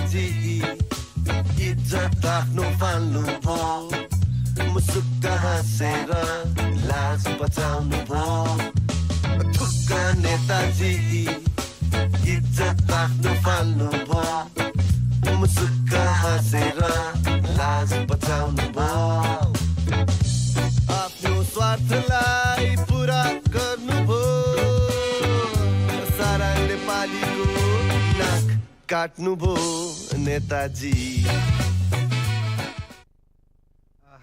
नेताजी इज्जत आफ्नो फाल्नु भो मुसुक्क हाँसेर लाज बचाउनु भो थुक्क नेताजी इज्जत आफ्नो फाल्नु भो मुसुक्क हाँसेर लाज बचाउनु भो आफ्नो स्वार्थलाई पुरा गर्नु भो सारा नेपालीको नाक काट्नु भो Netaji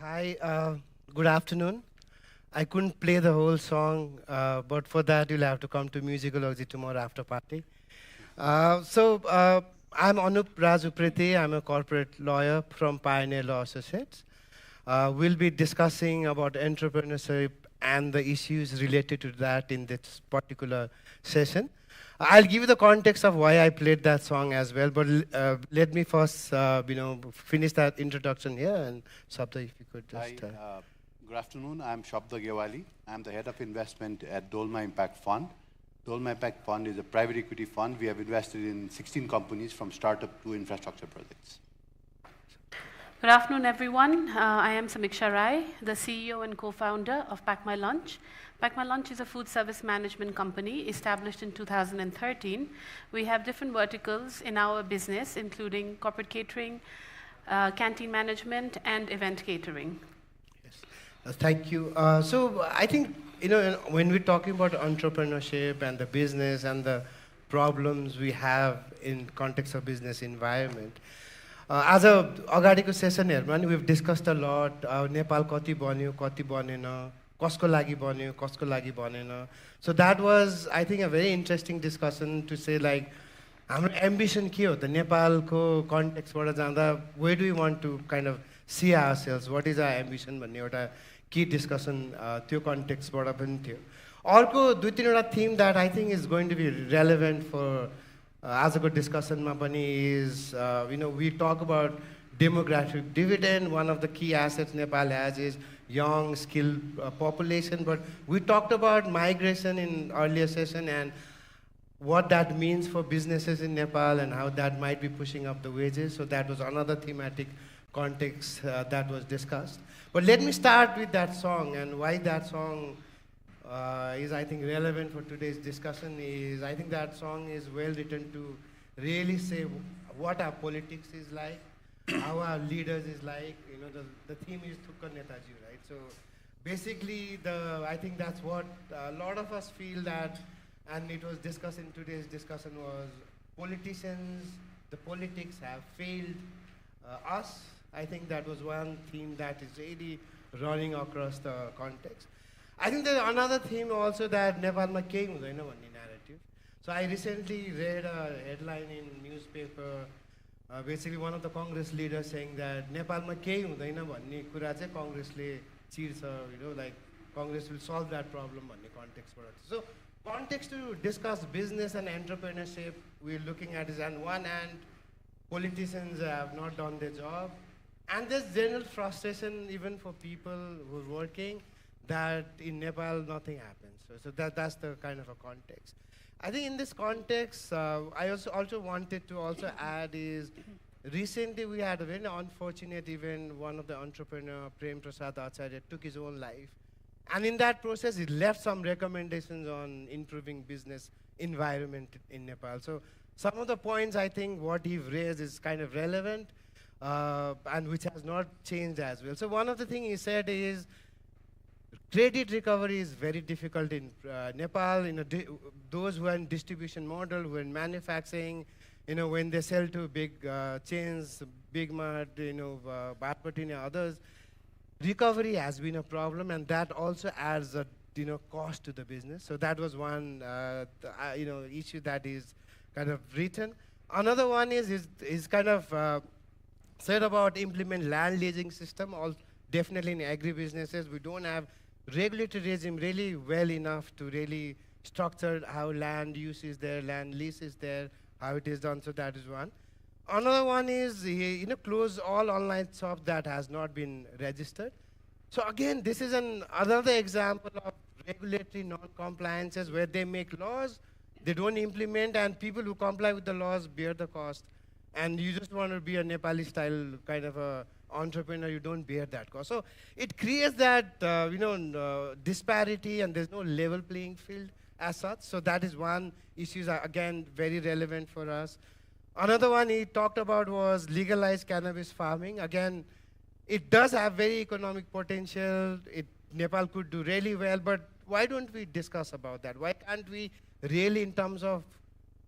Hi, good afternoon. I couldn't play the whole song, but for that you'll have to come to Musicology tomorrow after party. I'm Anup Rajupriti. I'm a corporate lawyer from Pioneer Law Associates. We'll be discussing about entrepreneurship and the issues related to that in this particular session. I'll give you the context of why I played that song as well, but let me first, finish that introduction here, and Shabda, if you could just... Hi, good afternoon. I'm Shabda Gewali. I'm the head of investment at Dolma Impact Fund. Dolma Impact Fund is a private equity fund. We have invested in 16 companies from startup to infrastructure projects. Good afternoon, everyone. I am Samiksha Rai, the CEO and co-founder of Pack My Lunch. Pack My Lunch is a food service management company established in 2013. We have different verticals in our business, including corporate catering, canteen management, and event catering. Yes. Thank you. So I think, when we're talking about entrepreneurship and the business and the problems we have in context of business environment, as a agadiko session here, we've discussed a lot. Nepal kati banyo, kati banena, कसको लागि बन्यो कसको लागि बनेन. So that was, I think, a very interesting discussion to say, like, हाम्रो ambition के हो त नेपालको कन्टेक्स्टबाट जाँदा where do we want to kind of see ourselves, what is our ambition भन्ने एउटा key discussion त्यो कन्टेक्स्टबाट पनि थियो. अर्को दुई तीनवटा theme that I think is going to be relevant for आजको डिस्कसनमा पनि is, we talk about demographic dividend. One of the key assets Nepal has is young, skilled population, but we talked about migration in earlier session and what that means for businesses in Nepal and how that might be pushing up the wages. So that was another thematic context that was discussed. But let me start with that song, and why that song is, I think, relevant for today's discussion is, I think that song is well written to really say what our politics is like, how our leaders is like. The theme is Thukka Netaji, right? So basically, I think that's what a lot of us feel that, and it was discussed in today's discussion, was politicians, the politics have failed us. I think that was one theme that is really running across the context. I think there's another theme also that Nepalma केही हुँदैन भन्ने narrative. So I recently read a headline in newspaper, basically one of the Congress leaders saying that Nepalma केही हुँदैन भन्ने कुरा चाहिँ कांग्रेसले चिर्छ, like Congress will solve that problem भन्ने कन्टेक्स्टबाट. So context to discuss business and entrepreneurship we're looking at is, on one hand, politicians have not done their job, and there's general frustration even for people who are working that in Nepal nothing happens. So that's the kind of a context. I think in this context, I also wanted to also add is, recently we had a very unfortunate event. One of the entrepreneur, Prem Prasad Acharya, took his own life. And in that process, he left some recommendations on improving business environment in Nepal. So some of the points, I think, what he raised is kind of relevant, and which has not changed as well. So one of the things he said is, credit recovery is very difficult in Nepal. Those who are in distribution model, who are in manufacturing, when they sell to big chains, Big Mart, Bhatpati and others, recovery has been a problem, and that also adds a cost to the business. So that was one issue that is kind of written. Another one is kind of said about implement land leasing system. Definitely in agribusinesses, we don't have regulatory regime really well enough to really structure how land use is there, land lease is there, how it is done. So that is one. Another one is, close all online shops that has not been registered. So again, this is another example of regulatory non-compliances where they make laws, they don't implement, and people who comply with the laws bear the cost. and you just want to be a Nepali style kind of a entrepreneur, you don't bear that cost. So it creates that disparity, and there's no level playing field as such. So that is one issue, again, very relevant for us. Another one he talked about was legalized cannabis farming. Again, it does have very economic potential. Nepal could do really well, but why don't we discuss about that? Why can't we really, in terms of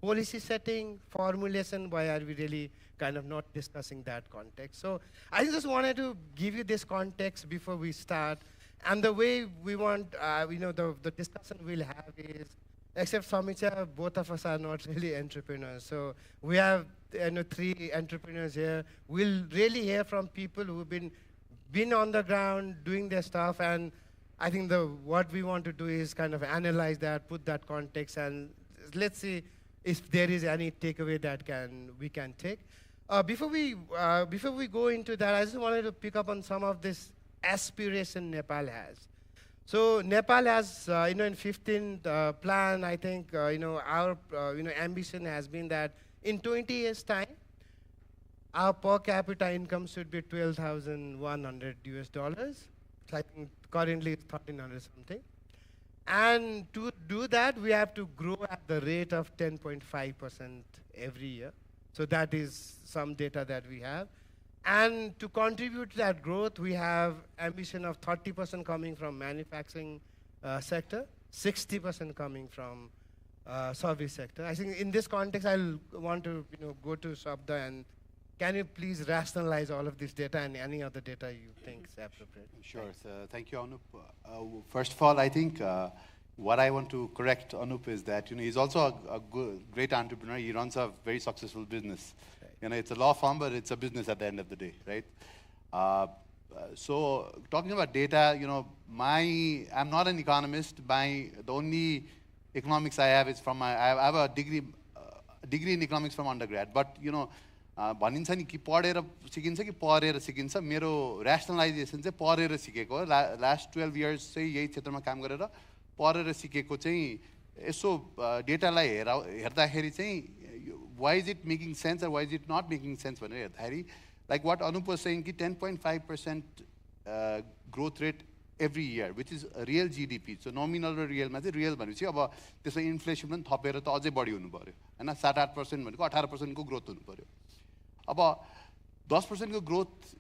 policy setting, formulation, why are we really kind of not discussing that context? So I just wanted to give you this context before we start. And the way we want, the discussion we'll have is, except Samicha, both of us are not really entrepreneurs. So we have 3 entrepreneurs here. We'll really hear from people who've been on the ground doing their stuff, and I think what we want to do is kind of analyze that, put that context, and let's see if there is any takeaway that we can take. Before we go into that, I just wanted to pick up on some of this aspiration Nepal has. So Nepal has, in 15th plan, I think, our ambition has been that in 20 years' time, our per capita income should be $12,100 US. So I think currently it's 1,300 something. And to do that, we have to grow at the rate of 10.5% every year. So that is some data that we have. And to contribute to that growth, we have ambition of 30% coming from manufacturing sector, 60% coming from service sector. I think in this context, I'll want to go to Shabda, and can you please rationalize all of this data and any other data you think is appropriate? Sure. So thank you, Anup. First of all, I think what I want to correct Anup is that he's also a great entrepreneur. He runs a very successful business. Right. It's a law firm, but it's a business at the end of the day, right? So talking about data, I'm not an economist. The only economics I have is I have a degree in economics from undergrad. But भनिन्छ नि कि पढेर सिकिन्छ कि पढेर सिकिन्छ, मेरो ऱ्यासनलाइजेसन चाहिँ पढेर सिकेको हो. लास्ट 12 इयर्स चाहिँ यही क्षेत्रमा काम गरेर पढेर सिकेको चाहिँ यसो डेटालाई हेर्दाखेरि चाहिँ why is it making sense or why is it not making sense भनेर हेर्दाखेरि, like what Anup was saying, कि 10.5% growth rate every year, which is a real GDP. So nominal र रियलमा चाहिँ रियल भनेपछि अब त्यसमा इन्फ्लेसन पनि थपेर त अझै बढी हुनु पर्यो हैन. 7-8% भनेको 18% को ग्रोथ हुनु पर्यो. अब 10% को growth,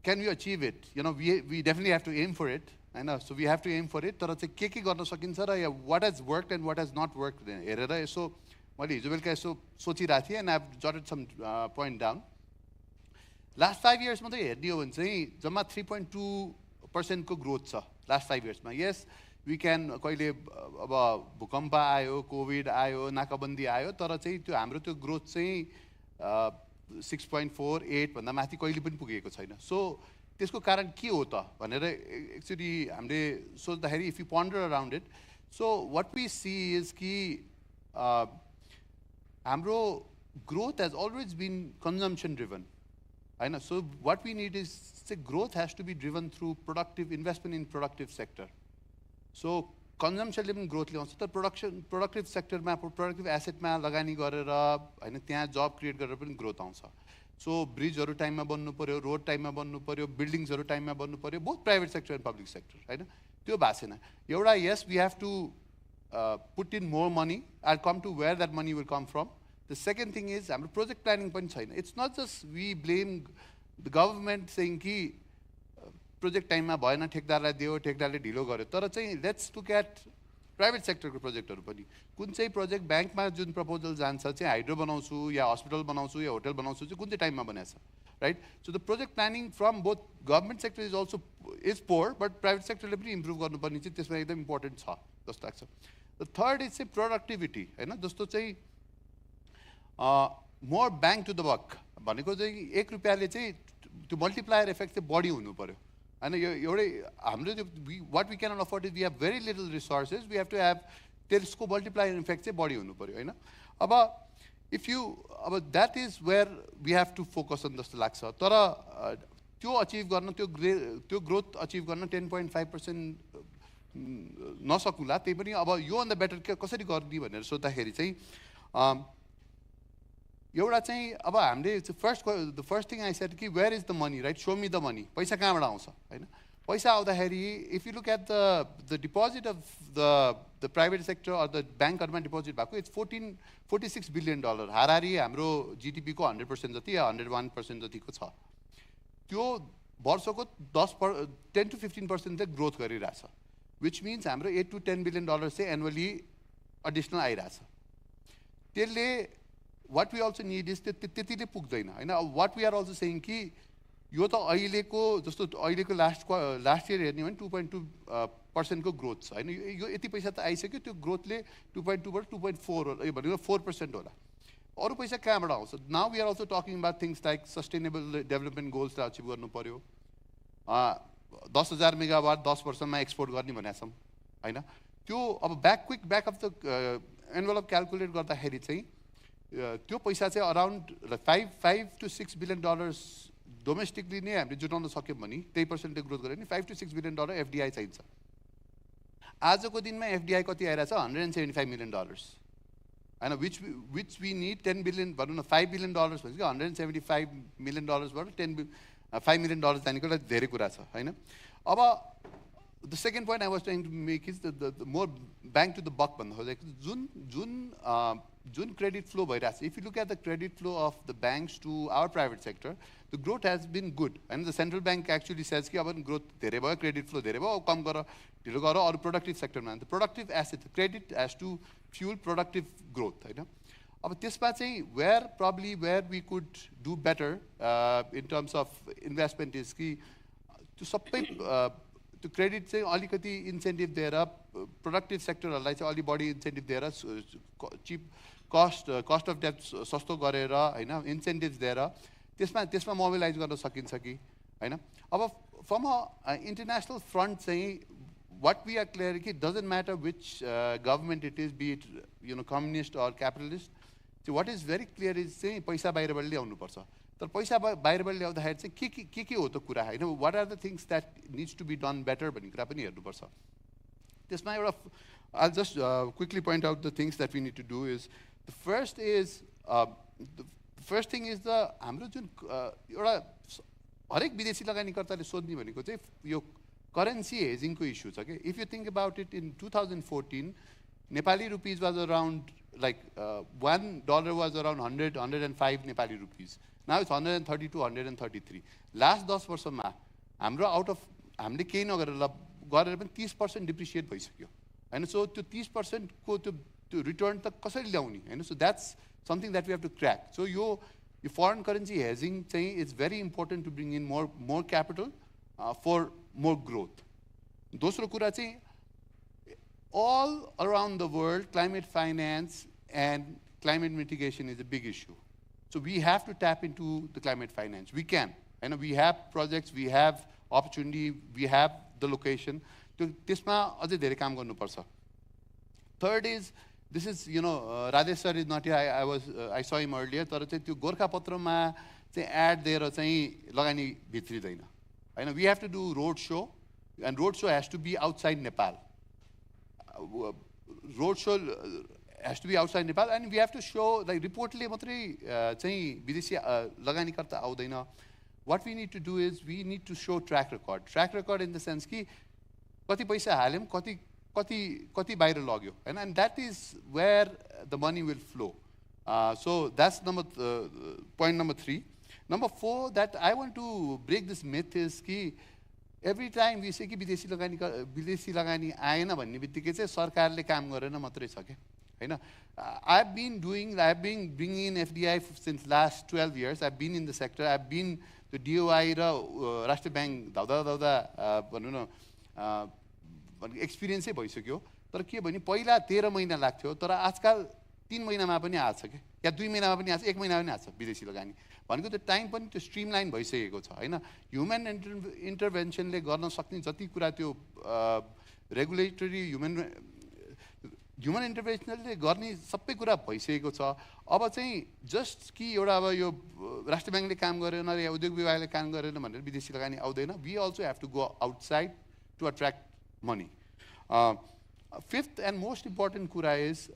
can we achieve it? We definitely have to aim for it. So we have to aim for it. तर चाहिँ के गर्न सकिन्छ र what has worked and what has not worked हेरेर यसो मैले हिजो बेलुका यसो सोचिरहेको थिएँ, and I've jotted some point down. Last 5 years मात्रै हेर्ने हो भने चाहिँ जम्मा 3.2% को ग्रोथ छ लास्ट 5 इयर्समा. यस, वी क्यान कहिले अब भूकम्प आयो, कोभिड आयो, नाकाबन्दी आयो, तर चाहिँ त्यो हाम्रो त्यो ग्रोथ चाहिँ 6.48 भन्दा माथि कहिले पनि पुगेको छैन. सो त्यसको कारण के हो त भनेर एक्चुअली हामीले सोच्दाखेरि, if you ponder around it, so what we see is कि हाम्रो growth has always been consumption driven हैन. So what we need is चाहिँ growth has to be driven through productive investment in productive sector. So कन्जम्सनले पनि growth ल्याउँछ, तर productive सेक्टरमा, productive एसेटमा लगानी गरेर हैन, त्यहाँ जब क्रिएट गरेर पनि ग्रोथ आउँछ. सो ब्रिजहरू टाइममा बन्नु पर्यो, रोड टाइममा बन्नु पर्यो, बिल्डिङ्सहरू टाइममा बन्नु पर्यो, both private sector and public sector हैन. त्यो भएको छैन. एउटा, yes, we have to put in more money. I come to where that money will come from. The second thing is हाम्रो प्रोजेक्ट प्लानिङ पनि छैन. It's not just we blame the government saying कि project टाइममा भएन, ठेकदारलाई दियो, ठेकदारले ढिलो गर्यो. तर चाहिँ लेट्स लुक एट प्राइभेट सेक्टरको प्रोजेक्टहरू पनि. कुन चाहिँ प्रोजेक्ट ब्याङ्कमा जुन प्रपोजल जान्छ चाहिँ हाइड्रो बनाउँछु या हस्पिटल बनाउँछु या होटल बनाउँछु चाहिँ कुन चाहिँ टाइममा बनाएछ, right? So the project planning from both government sector is poor, but private सेक्टरले पनि इम्प्रुभ गर्नुपर्ने चाहिँ त्यसमा एकदम इम्पोर्टेन्ट छ जस्तो लाग्छ. द थर्ड इज चाहिँ प्रोडक्टिभिटी हैन. जस्तो चाहिँ मोर ब्याङ टु द बक भनेको चाहिँ 1 रुपियाँले चाहिँ त्यो मल्टिप्लायर इफेक्ट चाहिँ बढी हुनु पर्यो हैन. यो एउटै हाम्रो त्यो what we can afford is we have very little resources, we have to have त्यसको मल्टिप्लायर इफेक्ट चाहिँ बढी हुनु पर्यो हैन. अब इफ यु अब that is where we have to focus on जस्तो लाग्छ. तर त्यो अचिभ गर्न, त्यो ग्रोथ अचिभ गर्न 10.5% नसकुला. त्यही पनि अब यो भन्दा बेटर कसरी गर्ने भनेर सोच्दाखेरि चाहिँ एउटा चाहिँ अब हामीले the first thing I said कि where is the money, right? Show me the money. पैसा कहाँबाट आउँछ हैन? पैसा आउँदाखेरि if you look at the deposit of the private sector or the bankहरुमा deposit भएको it's $46 billion. हाराहारी हाम्रो GDP को 100% जति या 101% जतिको छ. त्यो वर्षको 10 to 15% ले ग्रोथ गरिरहेछ, which means हाम्रो 8 to 10 billion dollars चाहिँ annually additional आइरहेछ. त्यसले what we also need is त्यतिले पुग्दैन हैन. What we are also saying कि यो त अहिलेको जस्तो अहिलेको लास्ट इयर हेर्ने भने 2.2% को ग्रोथ छ हैन. यो यति पैसा त आइसक्यो, त्यो ग्रोथले 2.2 बाट 2.4 यो भनेको 4% होला. अरु पैसा कहाँबाट आउँछ? Now we are also talking about things like sustainable development goals achieve गर्नु पर्यो. 10,000 मेगावाट 10 वर्षमा एक्सपोर्ट गर्ने भनेका छौं हैन. त्यो अब बैक अफ द एनभलप क्याल्कुलेट गर्दाखेरि चाहिँ त्यो पैसा चाहिँ around 5 to 6 billion dollars domestically नै हामीले जुटाउन सक्यौं भने 3% ले ग्रोथ गरे नि 5 to 6 billion dollar FDI चाहिन्छ. आजको दिनमा FDI कति आइराछ? $175 million Hahn, which we need 10 billion भनौं न 5 billion dollars भनेको $175 million बाट 5 million dollars जानेको लागि धेरै कुरा छ हैन. अब the second point I was trying to make is the more bang to the buck भन्नु खोजेको जुन credit flow भइराछ. If you look at the credit flow of the banks to our private sector, the growth has been good, and the central bank actually says कि अब growth धेरै भयो, credit flow धेरै भयो, कम गर ढिलो गर अरु productive sector मा. The productive asset credit has to fuel productive growth हैन. अब त्यसमा चाहिँ where we could do better in terms of investment is कि त्यो सबै त्यो क्रेडिट चाहिँ अलिकति इन्सेन्टिभ दिएर प्रोडक्टिभ सेक्टरहरुलाई चाहिँ अलि बढी इन्सेन्टिभ दिएर चिप कस्ट अफ डेट सस्तो गरेर हैन इन्सेन्टिभ्स दिएर त्यसमा मोबिलाइज गर्न सकिन्छ कि हैन. अब फ्रम अ इन्टरनेशनल फ्रन्ट चाहिँ what we are clear कि doesn't matter which government it is, be it communist or capitalist. So what is very clear is चाहिँ पैसा बाहिरबाट ल्याउनु पर्छ. तर पैसा बाहिरबाट ल्याउँदाखेरि चाहिँ के हो त कुरा हैन. What are the things that needs to be done better भन्ने कुरा पनि हेर्नु पर्छ. त्यसमा एउटा I'll just quickly point out the things that we need to do is the first thing is the हाम्रो जुन एउटा हरेक विदेशी लगानीकर्ताले सोध्ने भनेको चाहिँ यो currency hedging को issue छ के. If you think about it, in 2014 Nepali rupees was around like $1 was around 105 Nepali rupees. Now it's 132, 133. Last 10 वर्षमा हाम्रो आउट अफ हामीले केही नगरेर पनि 30% डिप्रिसिएट भइसक्यो हैन. सो त्यो 30% को त्यो रिटर्न त कसरी ल्याउने हैन. So that's something that we have to crack. So यो फरेन करेन्सी हेजिङ चाहिँ is very important to bring in more capital for more growth. दोस्रो कुरा चाहिँ all around the world climate finance and climate mitigation is a big issue. So we have to tap into the climate finance. We can. And we have projects, we have opportunity, we have the location. त्यसमा अझै धेरै काम गर्नुपर्छ. Third is, this is, Rajesh sir is not here, I saw him earlier, तर चाहिँ त्यो गोर्खापत्रमा चाहिँ add दिएर चाहिँ लगानी भित्रिदैन हैन. We have to do road show, and road show has to be outside Nepal. Road show has to be outside Nepal, and we have to show like reportedly matrai चाहिँ विदेशी लगानीकर्ता आउँदैन. What we need to do is we need to show track record in the sense कि कति पैसा हाल्यौं कति बाहिर लग्यो हैन. And that is where the money will flow. So that's point number 3. Number 4 that I want to break this myth is कि every time we say कि विदेशी लगानी आएन भन्ने बित्तिकै चाहिँ सरकारले काम गरेन मात्रै छ के हैन. I've been bringing in FDI since last 12 years. I've been in the sector. I've been the DOI र राष्ट्रिय ब्याङ्क धाउँदा भन्नु न एक्सपिरियन्स नै भइसक्यो. तर के भने पहिला 13 महिना लाग्थ्यो, तर आजकल 3 महिनामा पनि आछ के, या 2 महिनामा पनि आछ, 1 महिनामा पनि आछ विदेशी लगानी भनेको. त्यो टाइम पनि त्यो स्ट्रिमलाइन भइसकेको छ हैन. ह्युमन इन्टरभेन्सनले गर्न सक्ने जति कुरा त्यो रेगुलेटरी ह्युमन इन्टरभेन्सनले गर्ने सबै कुरा भइसकेको छ. अब चाहिँ जस्ट कि एउटा अब यो राष्ट्रिय ब्याङ्कले काम गरेन या उद्योग विभागले काम गरेन भनेर विदेशी लगानी आउँदैन. We also have to go outside to attract money. Fifth and most important kura is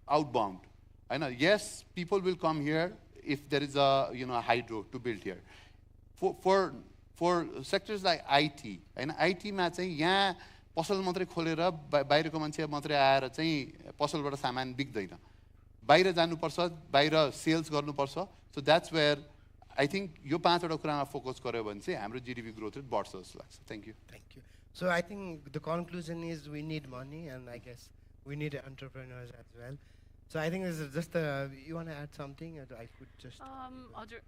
outbound. I know, yes, people will come here if there is a hydro to build here. For sectors like IT, and IT मा चाहिँ यहाँ पसल मात्रै खोलेर बाहिरको मान्छे मात्रै आएर चाहिँ पसलबाट सामान बिक्दैन. बाहिर जानुपर्छ, बाहिर सेल्स गर्नुपर्छ. So that's where I think यो पाँचवटा कुरामा फोकस गर्यो भने चाहिँ हाम्रो GDP growth rate बढ्छ जस्तो लाग्छ. Thank you. Thank you. So I think the conclusion is we need money, and I guess we need entrepreneurs as well. So I think this is just you want to add something, or I could just.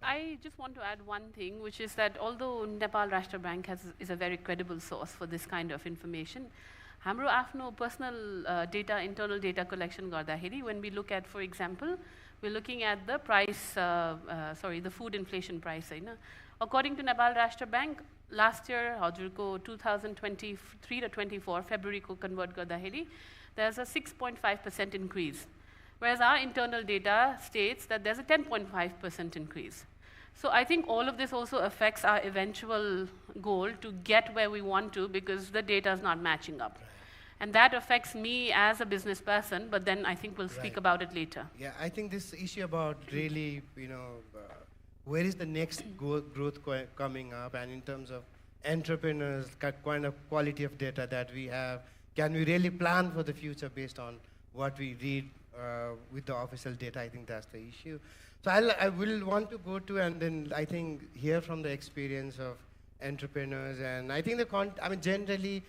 I just want to add one thing, which is that although Nepal Rashtra Bank is a very credible source for this kind of information, हाम्रो आफ्नो personal data, internal data collection गर्दाखेरि, when we look at, for example, we're looking at the price, the food inflation price, होइन? According to Nepal Rashtra Bank, last year, हजुरको 2023 to 24 February को convert गर्दाखेरि, there's a 6.5% increase. Whereas our internal data states that there's a 10.5% increase. So I think all of this also affects our eventual goal to get where we want to, because the data is not matching up. And that affects me as a business person, but then I think we'll speak about it later. Yeah, I think this issue about really, where is the next growth coming up, and in terms of entrepreneurs, kind of quality of data that we have, can we really plan for the future based on what we read with the official data? I think that's the issue. So I will want to go to, and then I think hear from the experience of entrepreneurs. And I think generally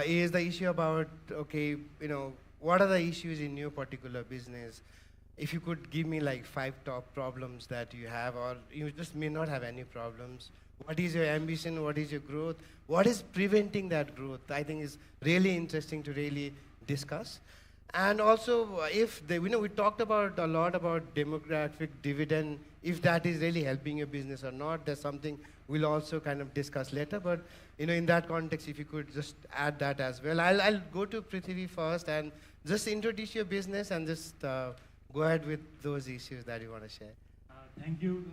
is the issue about, okay, what are the issues in your particular business? If you could give me like 5 top problems that you have, or you just may not have any problems. What is your ambition? What is your growth? What is preventing that growth? I think is really interesting to really discuss. And also, if we talked about a lot about demographic dividend, if that is really helping your business or not, that's something we'll also kind of discuss later. But in that context, if you could just add that as well. I'll go to Prithvi first and just introduce your business and just go ahead with those issues that you want to share. Thank you.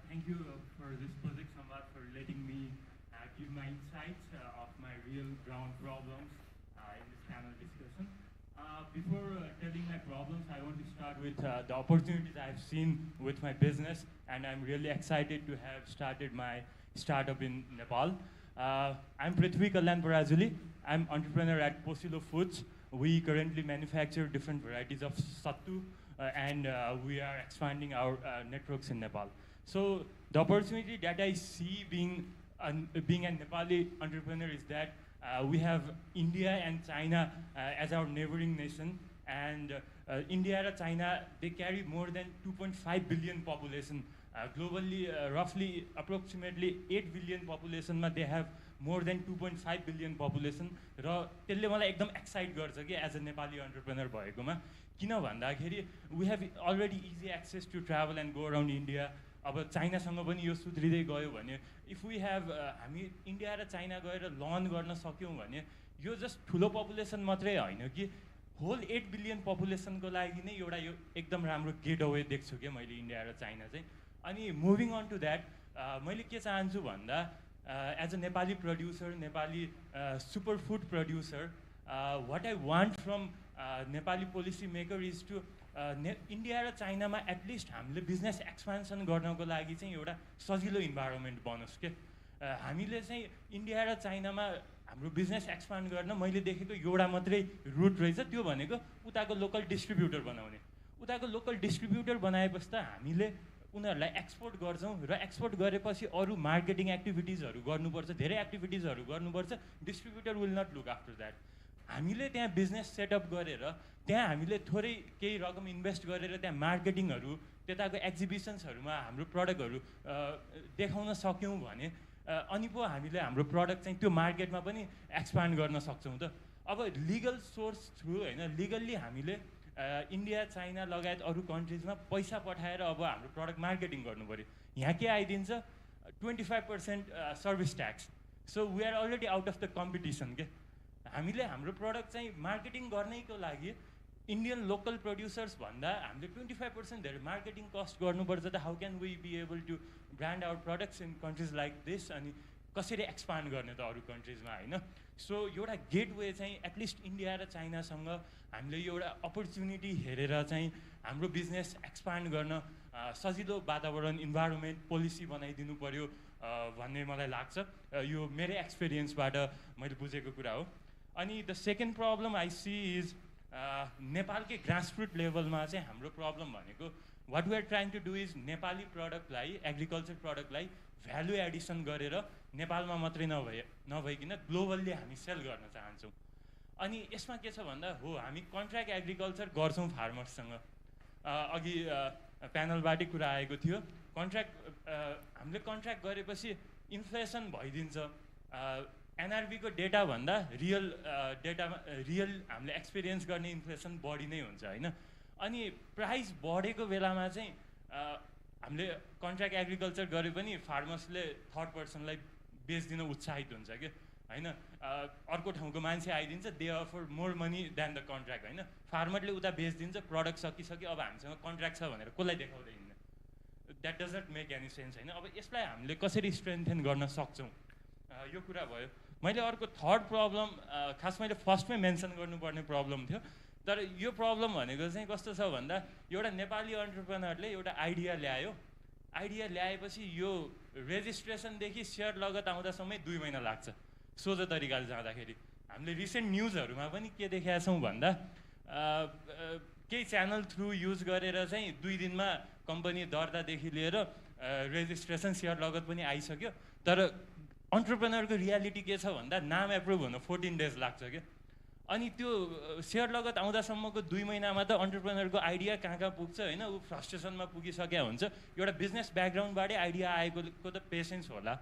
Thank you for this project, Sambaad, for letting me give my insights of my real ground problems in this panel discussion. Before telling my problems, I want to start with the opportunities I've seen with my business, and I'm really excited to have started my startup in Nepal. I'm Prithvi Kalyan Parajuli. I'm entrepreneur at Posilo Foods. We currently manufacture different varieties of sattu, and we are expanding our networks in Nepal. So the opportunity that I see being a Nepali entrepreneur is that we have India and China as our neighboring nation, and India and China, they carry more than 2.5 billion population. Globally, roughly approximately 8 billion population, they have more than 2.5 billion population. र त्यसले मलाई एकदम excite गर्छ कि as a Nepali entrepreneur भएकोमा, किन भन्दाखेरि we have already easy access to travel and go around India. अब चाइनासँग पनि यो सुध्रिँदै गयो भने, if we have हामी इन्डिया र चाइना गएर लर्न गर्न सक्यौँ भने, यो जस्ट ठुलो पपुलेसन मात्रै होइन कि होल 8 बिलियन पपुलेसनको लागि नै एउटा यो एकदम राम्रो गेट अवे देख्छु क्या मैले इन्डिया र चाइना चाहिँ. अनि मुभिङ अन टु द्याट, मैले के चाहन्छु भन्दा, as a Nepali producer, Nepali super food producer, what I want from Nepali policy maker is to India र चाइनामा एटलिस्ट हामीले बिजनेस एक्सपान्सन गर्नको लागि चाहिँ एउटा सजिलो इन्भाइरोमेन्ट बनोस् के. हामीले चाहिँ इन्डिया र चाइनामा हाम्रो बिजनेस एक्सपान्ड गर्न मैले देखेको एउटा मात्रै रुट रहेछ, त्यो भनेको उताको लोकल डिस्ट्रिब्युटर बनाउने. उताको लोकल डिस्ट्रिब्युटर बनाएपछि त हामीले उनीहरूलाई एक्सपोर्ट गर्छौँ, र एक्सपोर्ट गरेपछि अरू मार्केटिङ एक्टिभिटिजहरू गर्नुपर्छ, धेरै एक्टिभिटिजहरू गर्नुपर्छ. Distributor will not look after that. हामीले त्यहाँ बिजनेस सेटअप गरेर त्यहाँ हामीले थोरै केही रकम इन्भेस्ट गरेर त्यहाँ मार्केटिङहरू, त्यताको एक्जिबिसन्सहरूमा हाम्रो प्रडक्टहरू देखाउन सक्यौँ भने अनि पो हामीले हाम्रो प्रडक्ट चाहिँ त्यो मार्केटमा पनि एक्सपान्ड गर्न सक्छौँ त. अब लिगल सोर्स थ्रु होइन, लिगल्ली हामीले इन्डिया चाइना लगायत अरू कन्ट्रिजमा पैसा पठाएर अब हाम्रो प्रडक्ट मार्केटिङ गर्नु पऱ्यो. यहाँ के आइदिन्छ, 25% service tax. So we are already out of the competition के. हामीले हाम्रो प्रडक्ट चाहिँ मार्केटिङ गर्नैको लागि इन्डियन लोकल प्रड्युसर्स भन्दा हामीले 25% धेरै मार्केटिङ कस्ट गर्नुपर्छ त. How can we be able to brand our products in countries like this. अनि कसरी एक्सपान्ड गर्ने त अरू कन्ट्रिजमा होइन सो एउटा गेटवे चाहिँ एटलिस्ट इन्डिया र चाइनासँग हामीले यो एउटा अपर्च्युनिटी हेरेर चाहिँ हाम्रो बिजनेस एक्सपान्ड गर्न सजिलो वातावरण इन्भाइरोमेन्ट पोलिसी बनाइदिनु पर्यो भन्ने मलाई लाग्छ यो मेरै एक्सपिरियन्सबाट मैले बुझेको कुरा हो अनि the second problem I see is नेपालकै ग्रासरुट लेभलमा चाहिँ हाम्रो प्रब्लम भनेको what we are trying to do is Nepali प्रडक्टलाई एग्रिकल्चर प्रडक्टलाई भ्यालु एडिसन गरेर नेपालमा मात्रै नभइकन ग्लोबल्ली हामी सेल गर्न चाहन्छौँ अनि यसमा के छ भन्दा हो हामी कन्ट्र्याक्ट एग्रिकल्चर गर्छौँ फार्मर्ससँग अघि प्यानलबाटै कुरा आएको थियो हामीले कन्ट्र्याक्ट गरेपछि इन्फ्लेसन भइदिन्छ एनआरबीको डेटा भन्दा रियल हामीले एक्सपिरियन्स गर्ने इन्फ्लेसन बढी नै हुन्छ होइन अनि प्राइस बढेको बेलामा चाहिँ हामीले कन्ट्र्याक्ट एग्रिकल्चर गरे पनि फार्मर्सले थर्ड पर्सनलाई बेच्दिन उत्साहित हुन्छ कि होइन अर्को ठाउँको मान्छे आइदिन्छ they offer more money then the contract होइन फार्मरले उता बेचिदिन्छ प्रडक्ट सकिसक्यो अब हामीसँग कन्ट्र्याक्ट छ भनेर कसलाई देखाउँदै हिँड्ने that doesn't make any sense होइन अब यसलाई हामीले कसरी स्ट्रेन्थेन गर्न सक्छौँ यो कुरा भयो मैले अर्को थर्ड प्रब्लम खास मैले फर्स्टमै मेन्सन गर्नुपर्ने प्रब्लम थियो तर यो प्रब्लम भनेको चाहिँ कस्तो छ भन्दा एउटा नेपाली अन्टरप्रेनरले एउटा आइडिया ल्याएपछि यो रेजिस्ट्रेसनदेखि सेयर लगत आउँदासम्मै 2 महिना लाग्छ सोझो तरिकाले जाँदाखेरि हामीले रिसेन्ट न्युजहरूमा पनि के देखाएका छौँ भन्दा केही च्यानल थ्रु युज गरेर चाहिँ 2 दिनमा कम्पनी दर्तादेखि लिएर रेजिस्ट्रेसन सेयर लगत पनि आइसक्यो तर अन्टरप्रेनरको रियालिटी के छ भन्दा नाम एप्रुभ हुन 14 डेज लाग्छ क्या अनि त्यो सेयर लगत आउँदासम्मको 2 महिनामा त अन्टरप्रेनरको आइडिया कहाँ पुग्छ होइन ऊ फ्रस्ट्रेसनमा पुगिसकेको हुन्छ एउटा बिजनेस ब्याकग्राउन्डबाटै आइडिया आएकोको त पेसेन्स होला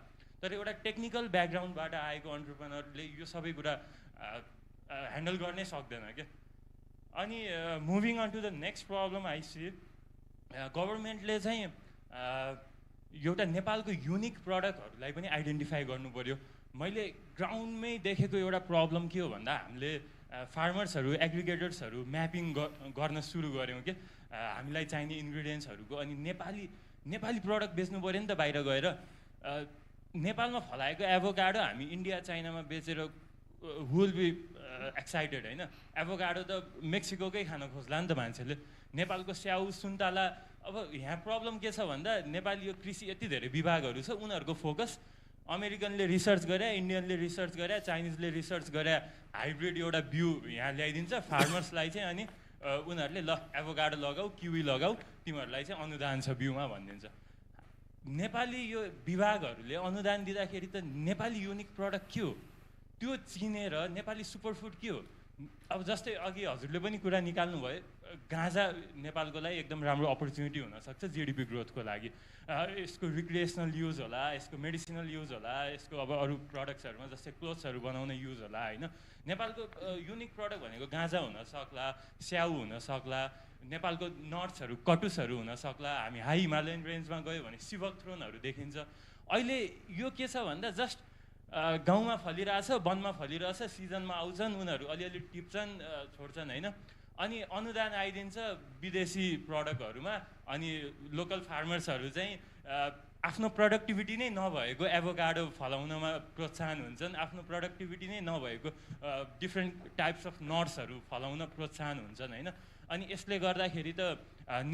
तर एउटा टेक्निकल ब्याकग्राउन्डबाट आएको अन्टरप्रेनरले यो सबै कुरा ह्यान्डल गर्नै सक्दैन क्या अनि moving on to the next problem I see गभर्मेन्टले चाहिँ एउटा नेपालको युनिक प्रडक्टहरूलाई पनि आइडेन्टिफाई गर्नु पर्यो मैले ग्राउन्डमै देखेको एउटा प्रब्लम के हो भन्दा हामीले फार्मर्सहरू एग्रिगेटर्सहरू म्यापिङ गर्न सुरु गऱ्यौँ कि हामीलाई चाहिने इन्ग्रिडियन्ट्सहरूको अनि नेपाली प्रडक्ट बेच्नु पऱ्यो नि त बाहिर गएर नेपालमा फलाएको एभोकाडो हामी इन्डिया चाइनामा बेचेर विल बी एक्साइटेड होइन एभोकाडो त मेक्सिकोकै खान खोज्ला नि त मान्छेले नेपालको स्याउ सुन्तला अब यहाँ प्रब्लम के छ भन्दा नेपाली यो कृषि यति धेरै विभागहरू छ उनीहरूको फोकस अमेरिकनले रिसर्च गरे इन्डियनले रिसर्च गरे चाइनिजले रिसर्च गरे हाइब्रिड एउटा बिउ यहाँ ल्याइदिन्छ फार्मर्सलाई चाहिँ अनि उनीहरूले ल एभोकाडो लगाऊ किवी लगाऊ तिमीहरूलाई चाहिँ अनुदान छ बिउमा भनिदिन्छ नेपाली यो विभागहरूले अनुदान दिँदाखेरि त नेपाली युनिक प्रडक्ट के हो त्यो चिनेर नेपाली सुपरफुड के हो अब जस्तै अघि हजुरले पनि कुरा निकाल्नु भयो गाँजा नेपालको लागि एकदम राम्रो अपर्च्युनिटी हुनसक्छ जिडिपी ग्रोथको लागि यसको रिक्रिएसनल युज होला यसको मेडिसिनल युज होला यसको अब अरू प्रडक्ट्सहरूमा जस्तै क्लोथ्सहरू बनाउन युज होला होइन नेपालको युनिक प्रडक्ट भनेको गाँजा हुनसक्ला स्याउ हुनसक्ला नेपालको नट्सहरू कटुसहरू हुनसक्ला हामी हाई हिमालयन रेन्जमा गयो भने सिभक थ्रोनहरू देखिन्छ अहिले यो के छ भन्दा जस्ट गाउँमा फलिरहेछ वनमा फलिरहेछ सिजनमा आउँछन् उनीहरू अलिअलि टिप्छन् छोड्छन् होइन अनि अनुदान आइदिन्छ विदेशी प्रडक्टहरूमा अनि लोकल फार्मर्सहरू चाहिँ आफ्नो प्रोडक्टिभिटी नै नभएको एभोकाडो फलाउनमा प्रोत्साहन हुन्छन् आफ्नो प्रोडक्टिभिटी नै नभएको डिफ्रेन्ट टाइप्स अफ नट्सहरू फलाउन प्रोत्साहन हुन्छन् होइन अनि यसले गर्दाखेरि त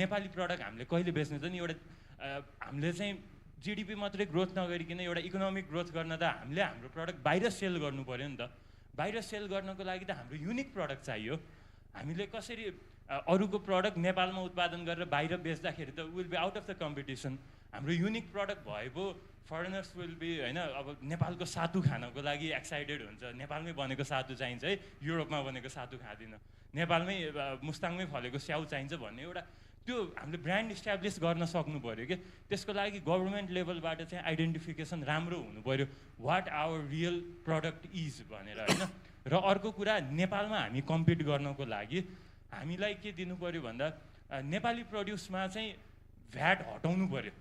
नेपाली प्रडक्ट हामीले कहिले बेच्ने त नि एउटा हामीले चाहिँ जिडिपी मात्रै ग्रोथ नगरिकन एउटा इकोनोमिक ग्रोथ गर्न त हामीले हाम्रो प्रडक्ट बाहिर सेल गर्नु पऱ्यो नि त बाहिर सेल गर्नको लागि त हाम्रो युनिक प्रडक्ट चाहियो हामीले कसरी अरूको प्रडक्ट नेपालमा उत्पादन गरेर बाहिर बेच्दाखेरि त will be out of the competition हाम्रो युनिक प्रडक्ट भएको फरेनर्स विल बी होइन अब नेपालको सातु खानको लागि एक्साइटेड हुन्छ नेपालमै बनेको सातु चाहिन्छ है युरोपमा बनेको सातु खाँदिनँ नेपालमै मुस्ताङमै फलेको स्याउ चाहिन्छ भन्ने एउटा त्यो हामीले ब्रान्ड इस्टाब्लिस गर्न सक्नु पऱ्यो कि त्यसको लागि गभर्मेन्ट लेभलबाट चाहिँ आइडेन्टिफिकेसन राम्रो हुनु पऱ्यो what our real product is भनेर होइन र अर्को कुरा नेपालमा हामी कम्पिट गर्नको लागि हामीलाई के दिनु पऱ्यो भन्दा नेपाली प्रड्युसमा चाहिँ भ्याट हटाउनु पऱ्यो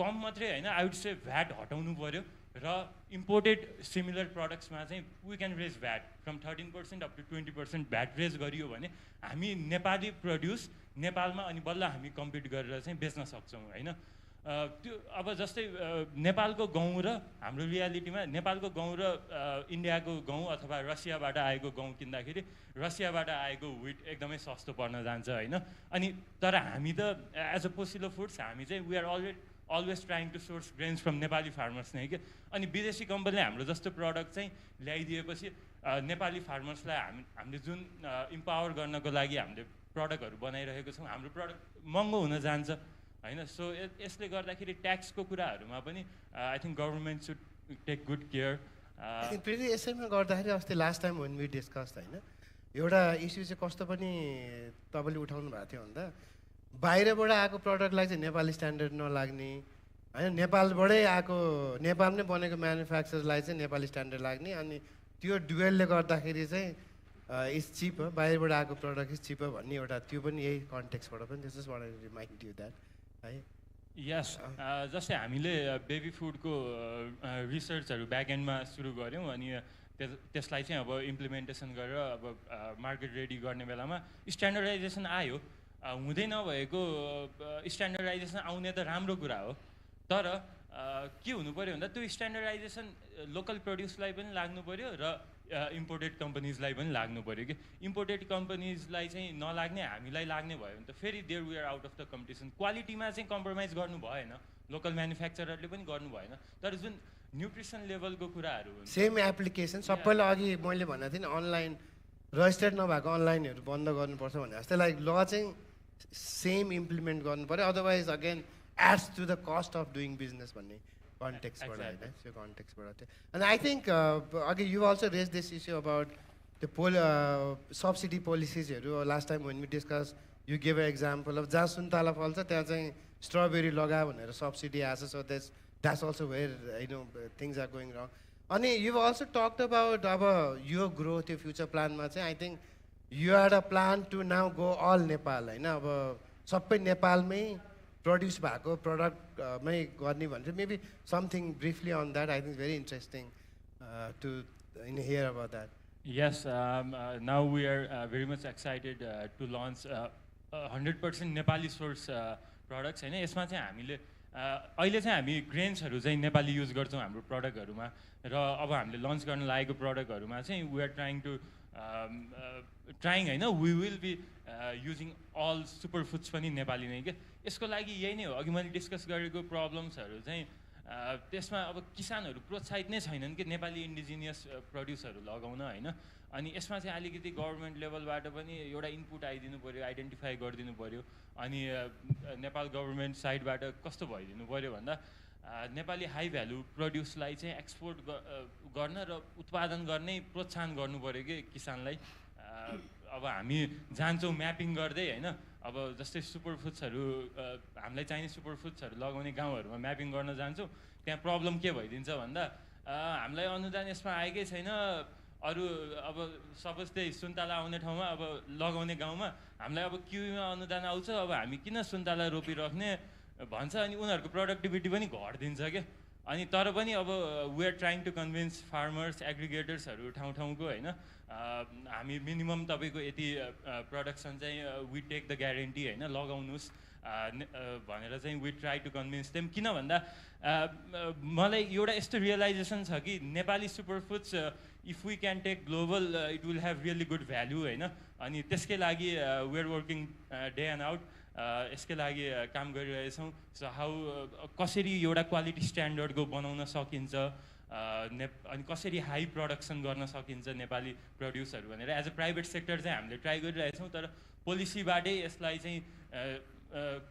कम मात्रै होइन आई वुड से भ्याट हटाउनु पऱ्यो र इम्पोर्टेड सिमिलर प्रडक्ट्समा चाहिँ we can raise VAT from 13% up to 20% VAT raise गरियो भने हामी नेपाली प्रड्युस नेपालमा अनि बल्ल हामी कम्पिट गरेर चाहिँ बेच्न सक्छौँ होइन त्यो अब जस्तै नेपालको गहुँ र हाम्रो रियालिटीमा नेपालको गहुँ र इन्डियाको गहुँ अथवा रसियाबाट आएको गहुँ किन्दाखेरि रसियाबाट आएको व्हिट एकदमै सस्तो पर्न जान्छ होइन अनि तर हामी त एज अ पोसिलो फुड्स हामी चाहिँ we are always trying to source grains from Nepali farmers नै के अनि विदेशी कम्पनीले हाम्रो जस्तो प्रडक्ट चाहिँ ल्याइदिएपछि नेपाली फार्मर्सलाई हामीले जुन इम्पावर गर्नको लागि हामीले प्रडक्टहरू बनाइरहेको छौँ हाम्रो प्रडक्ट महँगो हुन जान्छ होइन सो यसले गर्दाखेरि ट्याक्सको कुराहरूमा पनि I think government should take good care फेरि यसैमा गर्दाखेरि अस्ति last time when we discuss होइन एउटा इस्यु चाहिँ कस्तो पनि तपाईँले उठाउनु भएको थियो भन्दा बाहिरबाट आएको प्रडक्टलाई चाहिँ नेपाली स्ट्यान्डर्ड नलाग्ने होइन नेपालबाटै आएको नेपालमै बनेको म्यानुफ्याक्चरलाई चाहिँ नेपाली स्ट्यान्डर्ड लाग्ने अनि त्यो डुवेलले गर्दाखेरि चाहिँ इज चिप बाहिरबाट आएको प्रडक्ट इज चिप भन्ने एउटा त्यो पनि यही कन्टेक्सबाट पनि this is what I remind you that है यस जस्तै हामीले बेबी फुडको रिसर्चहरू ब्याक एन्डमा सुरु गऱ्यौँ अनि त्यसलाई चाहिँ अब इम्प्लिमेन्टेसन गरेर अब मार्केट रेडी गर्ने बेलामा स्ट्यान्डर्डाइजेसन आयो हुँदै नभएको स्ट्यान्डर्डाइजेसन आउने त राम्रो कुरा हो तर के हुनु पऱ्यो भन्दा त्यो स्ट्यान्डर्डाइजेसन लोकल प्रड्युसलाई पनि लाग्नु पऱ्यो र इम्पोर्टेड कम्पनीजलाई पनि लाग्नु पऱ्यो कि इम्पोर्टेड कम्पनीजलाई चाहिँ नलाग्ने हामीलाई लाग्ने भयो भने त फेरि there we are out of the competition क्वालिटीमा चाहिँ कम्प्रोमाइज गर्नु भएन लोकल म्यानुफ्याक्चररले पनि गर्नु भएन तर जुन न्युट्रिसन लेभलको कुराहरू हुन्छ सेम एप्लिकेसन सबैलाई अघि मैले भनेको थिएँ नि अनलाइन रजिस्टर्ड नभएको अनलाइनहरू बन्द गर्नुपर्छ भने जस्तै लाइक ल चाहिँ सेम इम्प्लिमेन्ट गर्नु पऱ्यो otherwise again adds to the cost of doing business भन्ने कन्टेक्सबाट होइन त्यो कन्टेक्सबाट थियो अनि आई थिङ्क अघि you also raise this issue about त्यो सब्सिडी पोलिसिजहरू last time when we discuss you give a example अब जहाँ सुन्तला फल्छ त्यहाँ चाहिँ स्ट्रबेरी लगा भनेर सब्सिडी आएको छ so that's also where you know things are going wrong अनि यु अल्सो टक्ड अबाउट अब यो ग्रोथ यो फ्युचर प्लानमा चाहिँ I think you are a plan to now go all Nepal होइन अब सबै नेपालमै प्रड्युस भएको प्रडक्टमै गर्ने भनेर maybe something briefly on that I think very interesting to in here about that Yes, now we are very much excited to launch 100% Nepali source products हैन यसमा चाहिँ हामीले अहिले चाहिँ हामी ग्रेन्सहरू चाहिँ नेपाली युज गर्छौँ हाम्रो प्रडक्टहरूमा र अब हामीले लन्च गर्न लागेको प्रडक्टहरूमा चाहिँ वी आर ट्राइङ टु हैन we will be using all super foods पनि नेपाली नै के यसको लागि यही नै हो अघि मैले डिस्कस गरेको प्रब्लम्सहरू चाहिँ त्यसमा अब किसानहरू प्रोत्साहित नै छैनन् कि नेपाली इन्डिजिनियस प्रड्युसहरू लगाउन हैन अनि यसमा चाहिँ अलिकति गभर्मेन्ट लेभलबाट पनि एउटा इनपुट आइदिनु पऱ्यो आइडेन्टिफाई गरिदिनु पऱ्यो अनि नेपाल गभर्मेन्ट साइडबाट कस्तो भइदिनु पऱ्यो भन्दा नेपाली हाई भ्यालु प्रड्युसलाई चाहिँ एक्सपोर्ट गर्न र उत्पादन गर्ने प्रोत्साहन गर्नु पऱ्यो कि किसानलाई अब हामी जान्छौँ म्यापिङ गर्दै हैन अब जस्तै सुपर फुड्सहरू हामीलाई चाहिने सुपर फुड्सहरू लगाउने गाउँहरूमा म्यापिङ गर्न जान्छौँ त्यहाँ प्रब्लम के भइदिन्छ भन्दा हामीलाई अनुदान यसमा आएकै छैन अरू अब सपोज त्यही सुन्तला आउने ठाउँमा अब लगाउने गाउँमा हामीलाई अब क्युमा अनुदान आउँछ अब हामी किन सुन्तला रोपिराख्ने भन्छ अनि उनीहरूको प्रोडक्टिभिटी पनि घटिदिन्छ क्या अनि तर पनि अब we are trying to convince farmers एग्रिगेटर्सहरू ठाउँ ठाउँको होइन हामी मिनिमम तपाईँको यति प्रडक्सन चाहिँ वी टेक द ग्यारेन्टी होइन लगाउनुहोस् भनेर चाहिँ we try to convince them किन भन्दा मलाई एउटा यस्तो रियलाइजेसन छ कि Nepali super foods if we can take global it will have really good value होइन अनि त्यसकै लागि we are working day and out यसकै लागि काम गरिरहेछौँ सो हाउ कसरी एउटा क्वालिटी स्ट्यान्डर्डको बनाउन सकिन्छ अनि कसरी हाई प्रडक्सन गर्न सकिन्छ नेपाली प्रड्युसहरू भनेर एज अ प्राइभेट सेक्टर चाहिँ हामीले ट्राई गरिरहेछौँ तर पोलिसीबाटै यसलाई चाहिँ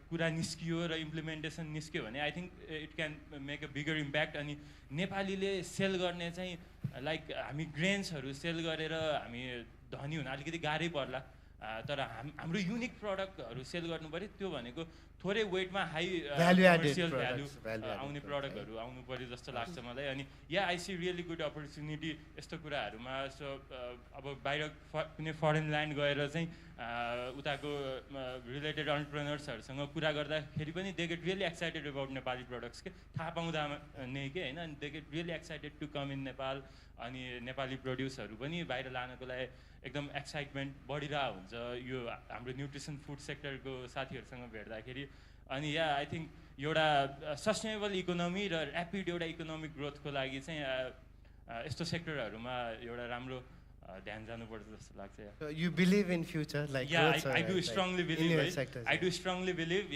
कुरा निस्कियो र इम्प्लिमेन्टेसन निस्क्यो भने आई think it can make a bigger impact अनि नेपालीले सेल गर्ने चाहिँ लाइक हामी ग्रेन्सहरू सेल गरेर हामी धनी हुन अलिकति गाह्रै पर्ला तर हाम्रो युनिक प्रडक्टहरू सेल गर्नु पऱ्यो त्यो भनेको थोरै वेटमा हाई कमर्सियल भ्यालु आउने प्रडक्टहरू आउनु पऱ्यो जस्तो लाग्छ मलाई अनि या आई सी रियली गुड अपर्च्युनिटी यस्तो कुराहरूमा सो अब बाहिर कुनै फरेन ल्यान्ड गएर चाहिँ उताको रिलेटेड अन्टरप्रेनर्सहरूसँग कुरा गर्दाखेरि पनि they get really excited about Nepali products के थाहा पाउँदा नै के होइन अनि they get really excited to come in Nepal अनि नेपाली प्रड्युसहरू पनि बाहिर लानको लागि एकदम एक्साइटमेन्ट बढिरहेको हुन्छ यो हाम्रो न्युट्रिसन फुड सेक्टरको साथीहरूसँग भेट्दाखेरि अनि या आई थिङ्क एउटा सस्टेनेबल इकोनोमी र ऱ्यापिड एउटा इकोनोमिक ग्रोथको लागि चाहिँ यस्तो सेक्टरहरूमा एउटा राम्रो ध्यान जानुपर्छ जस्तो लाग्छ या So you believe in future, like I do strongly in believe, your right? sectors, I do strongly believe,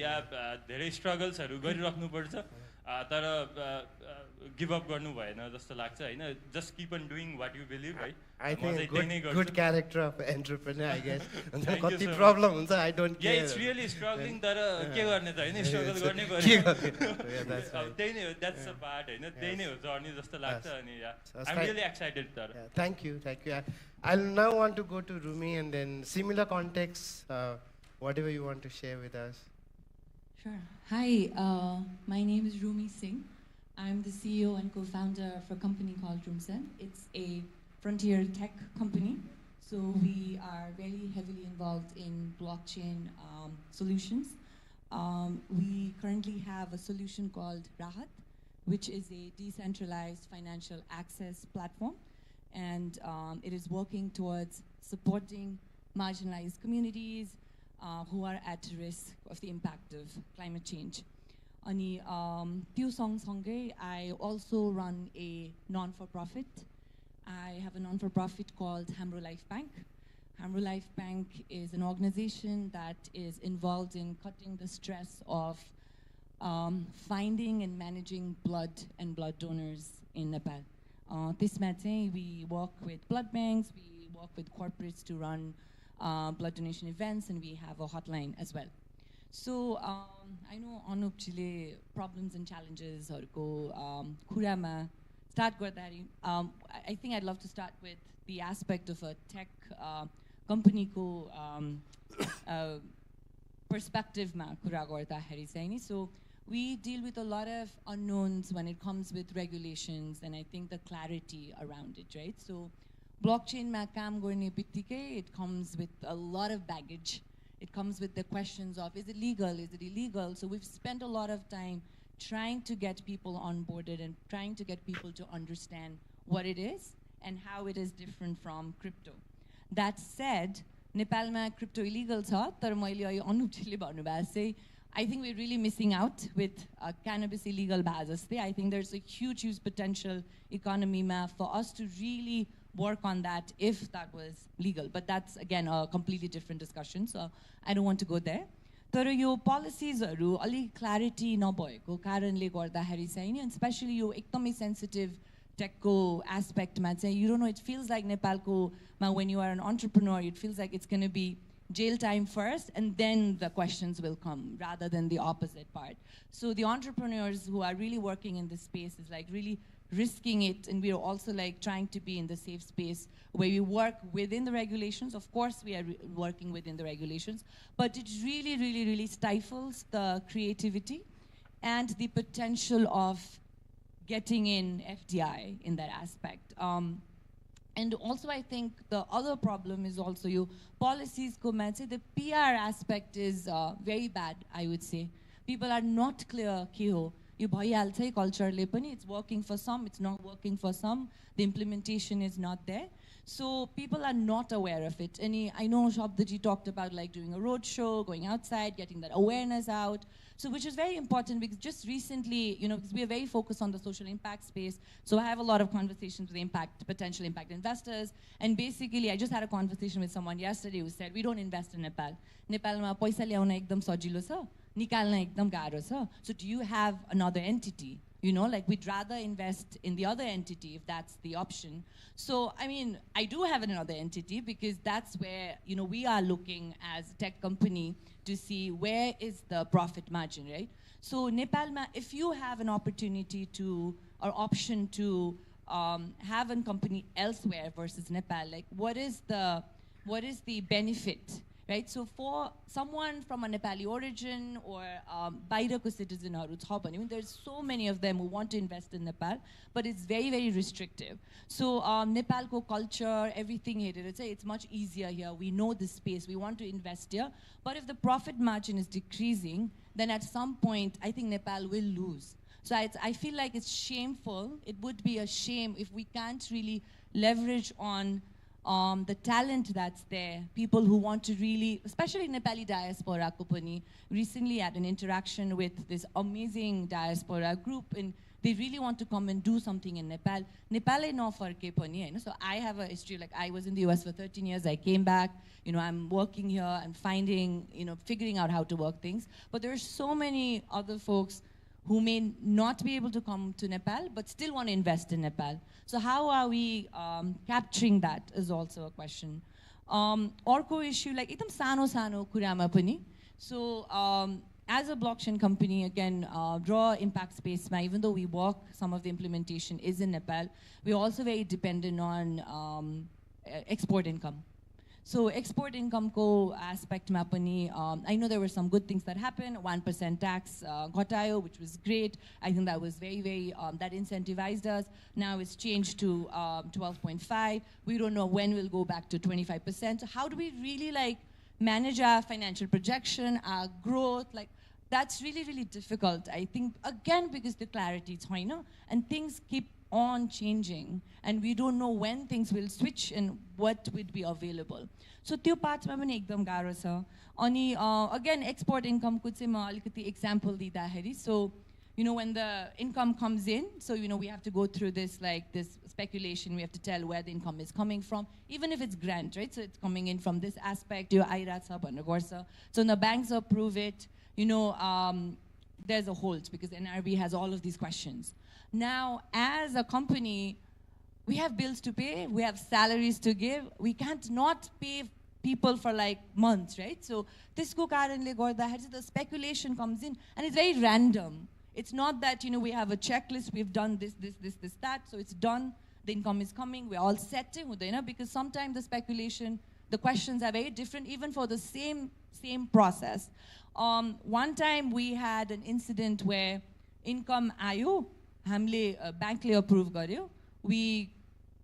धेरै स्ट्रगल्सहरू गरिराख्नुपर्छ तर गिभ अप गर्नु भएन जस्तो लाग्छ हैन just keep on doing what you believe है I think good character of entrepreneur, I guess. And Thank you कति so problem हुन्छ, I don't care. Yeah, it's really struggling तर के गर्ने त हैन स्ट्रगल गर्ने के पर्यो गर्ने? Yeah, that's right. त्यही नै हो that's the part हैन त्यही नै हो जर्नी जस्तो लाग्छ अनि I'm really excited तर Yeah, thank you. I'll now want to go to Rumi and then similar context, whatever you want to share with us. Sure. Hi, my name is Rumi Singh. I'm the CEO and co-founder of a company called Roomsen. It's a frontier tech company. So we are very heavily involved in blockchain solutions. We currently have a solution called Rahat, which is a decentralized financial access platform. And it is working towards supporting marginalized communities who are at risk of the impact of climate change. Ani tyo सँगसँगै I also run a non-for-profit. I have a non-for-profit called Hamro Life Bank. Hamro Life Bank is an organization that is involved in cutting the stress of finding and managing blood and blood donors in Nepal. त्यसमा चाहिँ we work with blood banks, we work with corporates to run blood donation events, and we have a hotline as well. So I know Anupjile problems and challenges kurama start गर्दाखेरि I think I'd love to start with the aspect of a tech company ko perspective ma कुरा गर्दाखेरि चाहिँ नि. So we deal with a lot of unknowns when it comes with regulations and I think the clarity around it, right? So blockchain ma काम गर्ने बित्तिकै it comes with a lot of baggage. It comes with the questions of, is it legal, is it illegal? So we've spent a lot of time trying to get people onboarded and trying to get people to understand what it is and how it is different from crypto. That said, Nepalma crypto illegal छ, तर मैले अहिले अनुपजीले भन्नुभएको चाहिँ I think we're really missing out with cannabis illegal भए जस्तै. I think there's a huge potential economy ma for us to really work on that if that was legal. But that's, again, a completely different discussion, so I don't want to go there. तर यो पोलिसिजहरू अलिक clarity नभएको कारणले गर्दाखेरि चाहिँ नि, especially यो एकदमै sensitive टेकको एस्पेक्टमा चाहिँ you don't know, it feels like नेपालको when you are an entrepreneur, it feels like it's going to be jail time first and then the questions will come rather than the opposite part. So the entrepreneurs who are really working in this space is like really risking it, and we are also like trying to be in the safe space where we work within the regulations. Of course we are working within the regulations, but it really, really, really stifles the creativity and the potential of getting in FDI in that aspect. And also I think the other problem is also your policies ko main chai the PR aspect is very bad, I would say. People are not clear ke ho यो भइहाल्छ कल्चरले पनि, it's working for some, it's not working for some, the implementation is not there. So people are not aware of it. And I know Shabdaji talked about like doing a road show, going outside, getting that awareness out. So which is very important because just recently, you know, because we are very focused on the social impact space. So I have a lot of conversations with potential impact investors. And basically, I just had a conversation with someone yesterday who said, we don't invest in Nepal. Nepalमा पैसा ल्याउन एकदम सजिलो छ, निकाल्न एकदम गाह्रो छ. So do you have another entity? You know, like we'd rather invest in the other entity if that's the option. So, I mean, I do have another entity because that's where, you know, we are looking as a tech company to see where is the profit margin, right? So Nepalma, if you have an opportunity to, or option to have a company elsewhere versus Nepal, like what is the benefit? Right? So for someone from a Nepali origin or बाहिरको citizenहरू छ भने, I mean, there's so many of them who want to invest in Nepal, but it's very, very restrictive. So Nepalको culture, everything here, it's much easier here. We know this space. We want to invest here. But if the profit margin is decreasing, then at some point, I think Nepal will lose. So I feel like it's shameful. It would be a shame if we can't really leverage on the talent that's there, people who want to really, especially Nepali diaspora ko pani, recently had an interaction with this amazing diaspora group, and they really want to come and do something in Nepal. Nepal is not for pani, so I have a history, like I was in the US for 13 years, I came back, I'm working here and finding, figuring out how to work things. But there are so many other folks who may not be able to come to Nepal, but still want to invest in Nepal. So how are we capturing that is also a question. Orko issue, like ekdam sano kurama pani. So as a blockchain company, again, draw impact space, even though we work, some of the implementation is in Nepal, we're also very dependent on export income. So export income ko aspect ma pani, I know there were some good things that happened, 1% tax ghatayo, which was great. I think that was very, that incentivized us. Now it's changed to 12.5. We don't know when we'll go back to 25%. So how do we really manage our financial projection, our growth? That's really difficult. I think, again, because the clarity is high, and things keep on changing, and we don't know when things will switch and what would be available. So त्यो पार्टमा पनि एकदम गाह्रो छ. अनि again export income को चाहिँ म अलिकति example दिँदाखेरि, so when the income comes in, so we have to go through this this speculation, we have to tell where the income is coming from, even if it's grant, right? So it's coming in from this aspect, यो आइराछ भन्ने गर्छ. So when the banks approve it, there's a hold because NRB has all of these questions. Now, as a company, we have bills to pay, we have salaries to give, we can't not pay people for months, right? So त्यसको कारणले गर्दाखेरि the speculation comes in, and it's very random. It's not that we have a checklist, we've done this, that, so it's done, the income is coming, we're all set हुँदैन, because sometimes the speculation, the questions are very different, even for the same process. One time we had an incident where income आयो, हामीले bankले approve गर्यो, we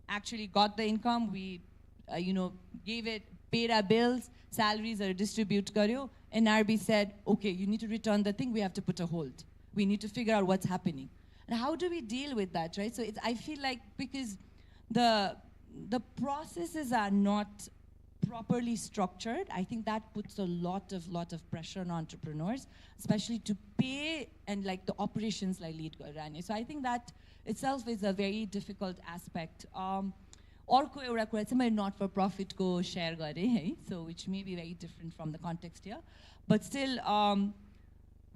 actually got the income, we gave it, paid our bills, salaries are distributed garyo, NRB said, okay, you need to return the thing, we have to put a hold. We need to figure out what's happening. And how do we deal with that, right? So I feel like because the processes are not properly structured, I think that puts a lot of pressure on entrepreneurs, especially to pay and the operations lead garane. So I think that itself is a very difficult aspect. Orko एउटा कुरा चाहिँ मैले not for profit को share गरेँ है, so which may be very different from the context here, but still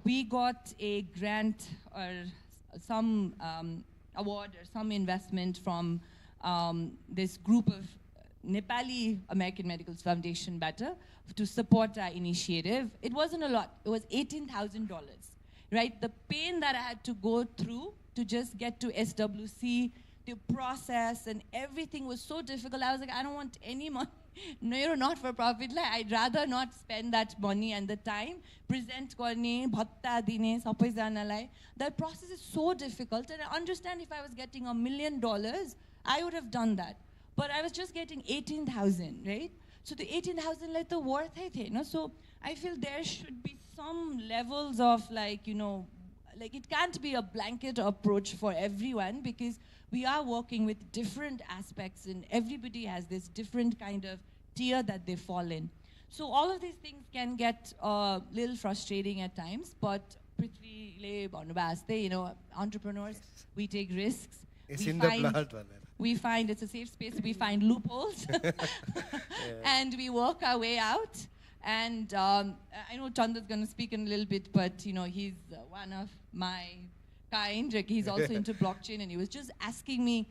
we got a grant or some award or some investment from this group of Nepali American Medical Foundation better to support our initiative. It wasn't a lot, it was $18,000, right? The pain that I had to go through to just get to SWC, the process and everything was so difficult. I was like, I don't want any money. No, you're not for profit. I'd rather not spend that money and the time. Present गर्ने, भत्ता दिने, सबैजनालाई. That process is so difficult, and I understand if I was getting $1 million, I would have done that. But I was just getting 18,000, right? So the 18,000 like the worth it, So I feel there should be some levels of it can't be a blanket approach for everyone, because we are working with different aspects and everybody has this different kind of tier that they fall in. So all of these things can get a little frustrating at times, but Prithvi, entrepreneurs, we take risks. It's in the blood. We find it's a safe space, we find loopholes, and we work our way out. And I know Chanda's going to speak in a little bit, but he's one of my kind. He's also into blockchain, and he was just asking me,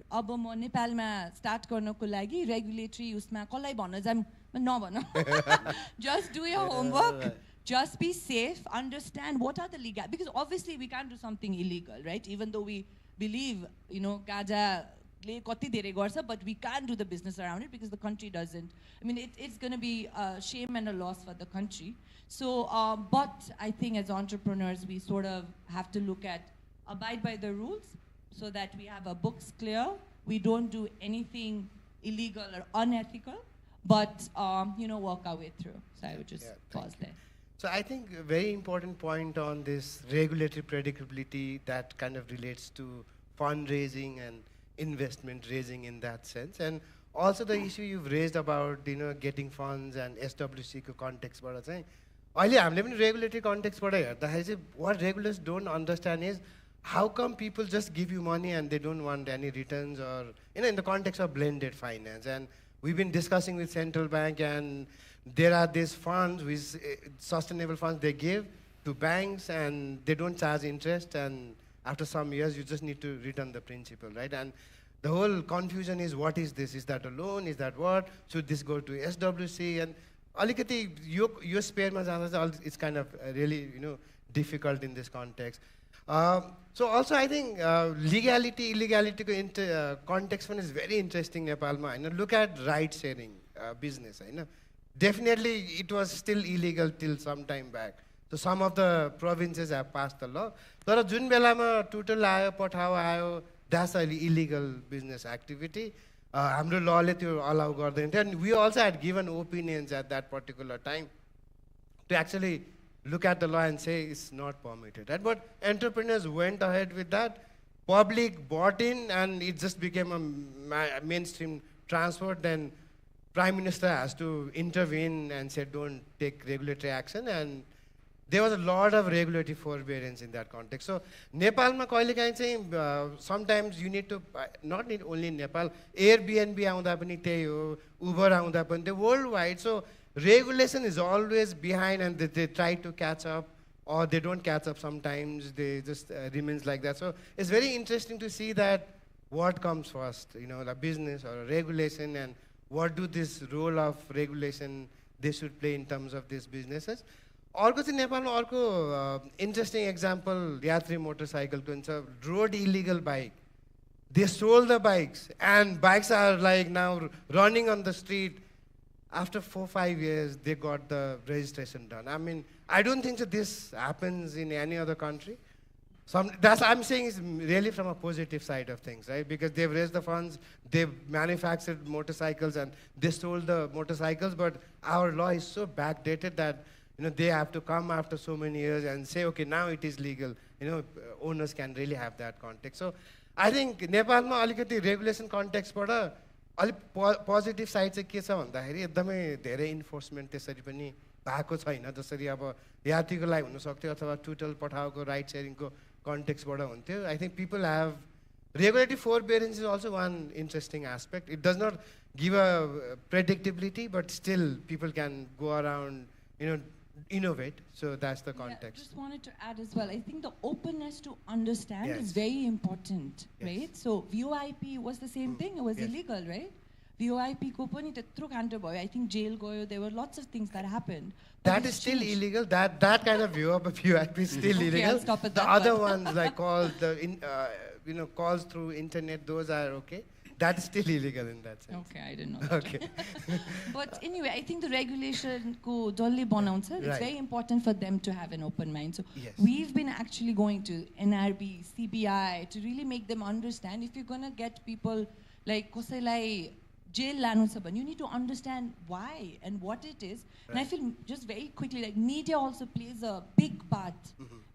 अब म नेपालमा start गर्नको लागि regulatory उसमा कसलाई भन्न जाम नभन. Just do your homework. Just be safe. Understand what are the legal, because obviously we can't do something illegal, right? Even though we believe Gaza कति धेरै गर्छ, but we can't do the business around it because the country doesn't. I mean, it's going to be a shame and a loss for the country. So, but I think as entrepreneurs, we sort of have to look at, abide by the rules so that we have our books clear. We don't do anything illegal or unethical, but, work our way through. So I would just pause there. So I think a very important point on this regulatory predictability that kind of relates to fundraising and investment raising in that sense. And also the issue you've raised about getting funds and SWC को context बाट चाहिँ अहिले हामीले पनि regulatory context बाट हेर्दाखेरि चाहिँ what regulators don't understand is how come people just give you money and they don't want any returns, or in the context of blended finance. And we've been discussing with central bank, and there are these funds, with sustainable funds they give to banks, and they don't charge interest, and after some years you just need to return the principal, right? And the whole confusion is, what is this? Is that a loan? Is that what? Should this go to SWC? And alikati your spare ma janda चाहिँ it's kind of really difficult in this context. So also I think legality, illegality ko context one is very interesting Nepalma. Look at ride sharing business. Definitely it was still illegal till some time back. So some of the provinces have passed the law. तर जुन बेलामा टुटल आयो, पठाओ आयो, that's an illegal business activity. हाम्रो lawले त्यो allow गर्दैन थियो. And we also had given opinions at that particular time to actually look at the law and say it's not permitted, right? But entrepreneurs went ahead with that. Public bought in, and it just became a mainstream transport. Then Prime Minister has to intervene and said, don't take regulatory action. And there was a lot of regulatory forbearance in that context. So Nepal ma kaile kahin चाहिँ sometimes you need to not need only Nepal, Airbnb आउँदा पनि त्यही हो, Uber आउँदा पनि त्यही, worldwide. So regulation is always behind, and they try to catch up, or they don't catch up sometimes, they just remains like that. So it's very interesting to see that what comes first, the business or regulation, and what do this role of regulation they should play in terms of these businesses. अर्को चाहिँ नेपालमा अर्को interesting example यात्री मोटरसाइकलको हुन्छ, road illegal bike. They stole the bikes, and bikes are like now running on the street. After 4-5 years, they got the registration done. I mean, I don't think that this happens in any other country. That's I'm saying is really from a positive side of things, right? Because they've raised the funds, they've manufactured motorcycles, and they stole the motorcycles. But our law is so backdated that they have to come after so many years and say, okay, now it is legal. Owners can really have that context. So I think Nepalमा अलिकति regulation context बाट अलिक positive side चाहिँ के छ भन्दाखेरि एकदमै धेरै enforcement त्यसरी पनि भएको छैन जसरी अब यात्रीको लागि हुन सक्थ्यो अथवा टुटल पठाओको राइड शेयरिङको context बाट हुन्थ्यो. I think people have regulatory forbearance is also one interesting aspect. It does not give a predictability, but still people can go around, innovate. So that's the context. Just wanted to add as well. I think the openness to understand is very important, right? So VOIP was the same thing. It was illegal, right? VOIP ko pani tetro kanto bhayo. I think jail goyo. There were lots of things that happened. That is still illegal. That kind of VOIP is still illegal. I'll stop at the that other one. ones like calls calls through internet, those are okay. That is still illegal in that sense. Okay, I didn't know that. Okay. But anyway, I think the regulation ko jolly banauncha, it's very important for them to have an open mind. So we've been actually going to NRB, CBI to really make them understand. If you're going to get people like Kosailai jail lanu cha bhane, you need to understand why and what it is. And I feel just very quickly like media also plays a big part.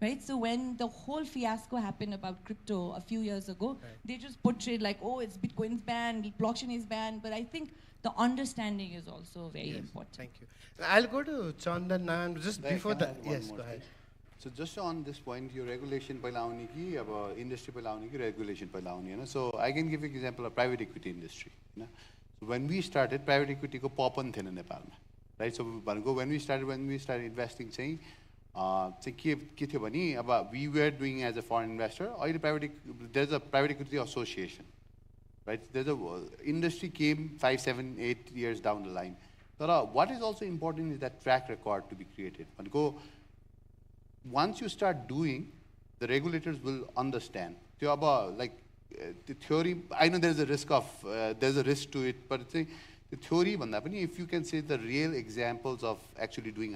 Right? So when the whole fiasco happened about crypto a few years ago, they just portrayed like, oh, it's Bitcoin's banned, blockchain is banned. But I think the understanding is also very important. Thank you. I'll go to Chandan now, and just before that, yes, go ahead. So just on this point, your regulation paila aउने कि अब industry paila aउने कि regulation paila aउने Hahn. So I can give you an example of private equity industry. So when we started, private equity को पपन थिएन नेपालमा, right? So when we started investing चाहिँ के थियो भने अब we were doing as a foreign investor. There's a private equity association, right? There's a industry came 5, 7, 8 years down the line. But what is also important is that track record to be created. Once you start doing, the regulators will understand. Like the theory, I know there's a risk to it, but the theory, if you can say the real examples of actually doing,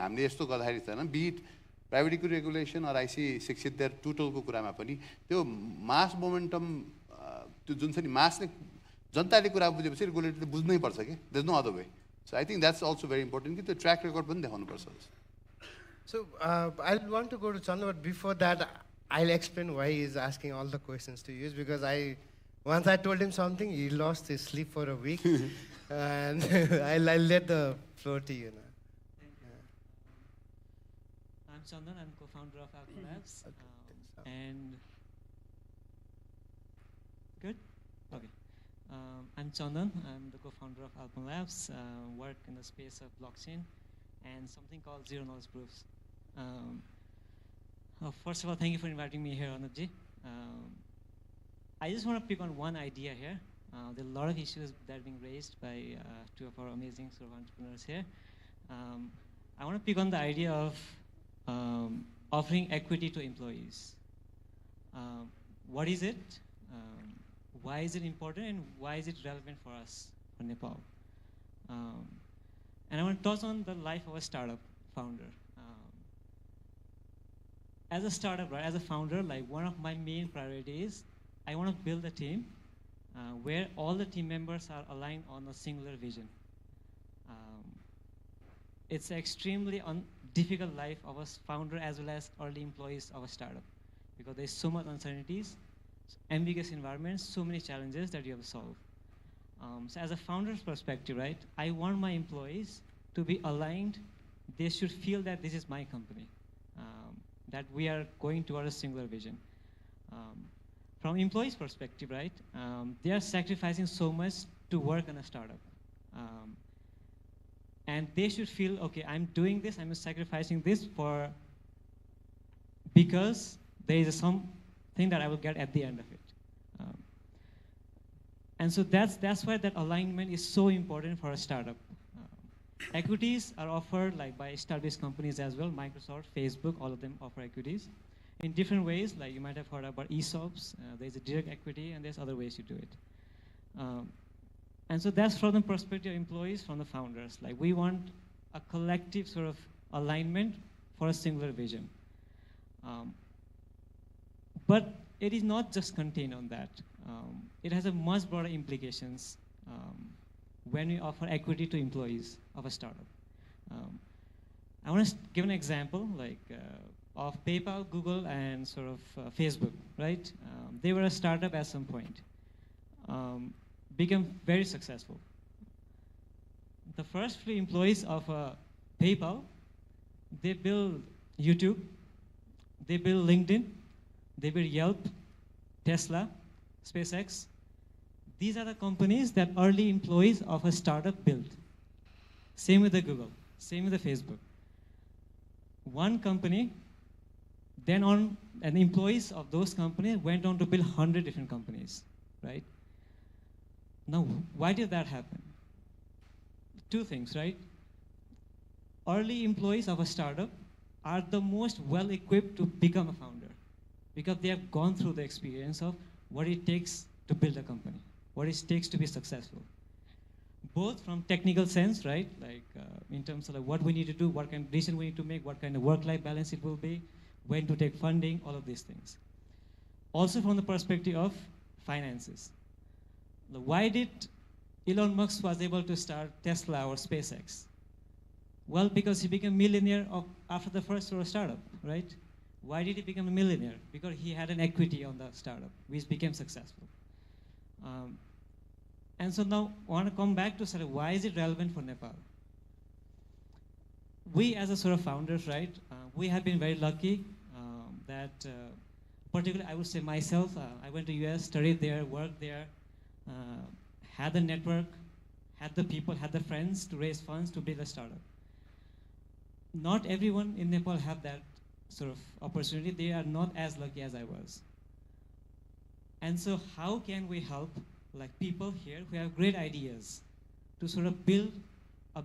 be it private equity regulation or IC 60 there total को कुरामा पनि त्यो mass momentum त्यो जुन छ नि mass ले जनताले कुरा बुझेपछि रेगुलेटरले बुझ्नै पर्छ के, there's no other way. So I think that's also very important कि त्यो track record पनि देखाउनु पर्छ. So I want to go to Chandra, but before that I'll explain why he's asking all the questions to you, because Once I told him something, he lost his sleep for a week. And I'll let the floor to you now. I'm Chandan, I'm co-founder of Alpha Labs. And good? Okay. I'm Chandan, I'm the co-founder of Alpha Labs, work in the space of blockchain and something called zero knowledge proofs. First of all, thank you for inviting me here, Anupji. I just want to pick on one idea here. There are a lot of issues that are being raised by two of our amazing sort of entrepreneurs here. I want to pick on the idea of offering equity to employees. What is it? Why is it important? And why is it relevant for us, for Nepal? And I want to touch on the life of a startup founder. As a startup, right, as a founder, like one of my main priorities, I want to build a team where all the team members are aligned on a singular vision. It's an extremely difficult life of a founder as well as early employees of a startup because there's so much uncertainties, ambiguous environments, so many challenges that you have to solve. So as a founder's perspective, right, I want my employees to be aligned. They should feel that this is my company, that we are going toward a singular vision. From employees' perspective, right, they are sacrificing so much to work on a startup. And they should feel, okay, I'm doing this, I'm sacrificing this because there is something that I will get at the end of it. And so that's why that alignment is so important for a startup. Equities are offered like by established companies as well. Microsoft, Facebook, all of them offer equities in different ways. Like you might have heard about ESOPs. There's a direct equity, and there's other ways you do it. And so that's from the perspective of employees, from the founders. Like we want a collective sort of alignment for a singular vision. But it is not just contained on that. It has a much broader implications when we offer equity to employees of a startup. I want to give an example like of PayPal, Google, and sort of Facebook, right? They were a startup at some point, became very successful. The first few employees of PayPal, they built YouTube, they built LinkedIn, they built Yelp, Tesla, SpaceX. These are the companies that early employees of a startup built. Same with the Google, same with the Facebook. One company, then on, and employees of those companies went on to build 100 different companies, right? Now, why did that happen? Two things, right? Early employees of a startup are the most well-equipped to become a founder because they have gone through the experience of what it takes to build a company, what it takes to be successful. Both from technical sense, right? Like in terms of like what we need to do, what kind of decision we need to make, what kind of work-life balance it will be, when to take funding, all of these things. Also from the perspective of finances. Why did Elon Musk was able to start Tesla or SpaceX? Well, because he became a millionaire after the first sort of startup, right? Why did he become a millionaire? Because he had an equity on the startup, which became successful. And so now I want to come back to sort of why is it relevant for Nepal? We as a sort of founders, right, we have been very lucky that particularly I would say myself, I went to US, studied there, worked there, had the network, had the people, had the friends to raise funds to build a startup. Not everyone in Nepal have that sort of opportunity. They are not as lucky as I was. And so how can we help like people here who have great ideas to sort of build a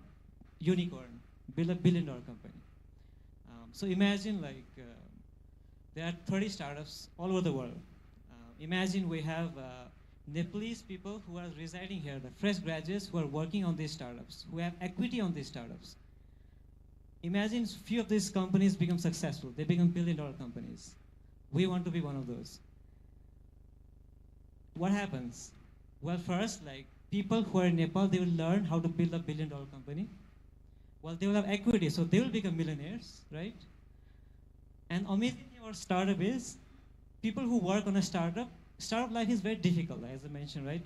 unicorn, build a billion-dollar company? So imagine like there are 30 startups all over the world. Imagine we have Nepalese people who are residing here, the fresh graduates who are working on these startups, who have equity on these startups. Imagine few of these companies become successful. They become billion-dollar companies. We want to be one of those. What happens? Well, first, like people who are in Nepal, they will learn how to build a billion-dollar company. Well, they will have equity, so they will become millionaires, right? And amazing thing about startup is people who work on a startup, startup life is very difficult, as I mentioned, right?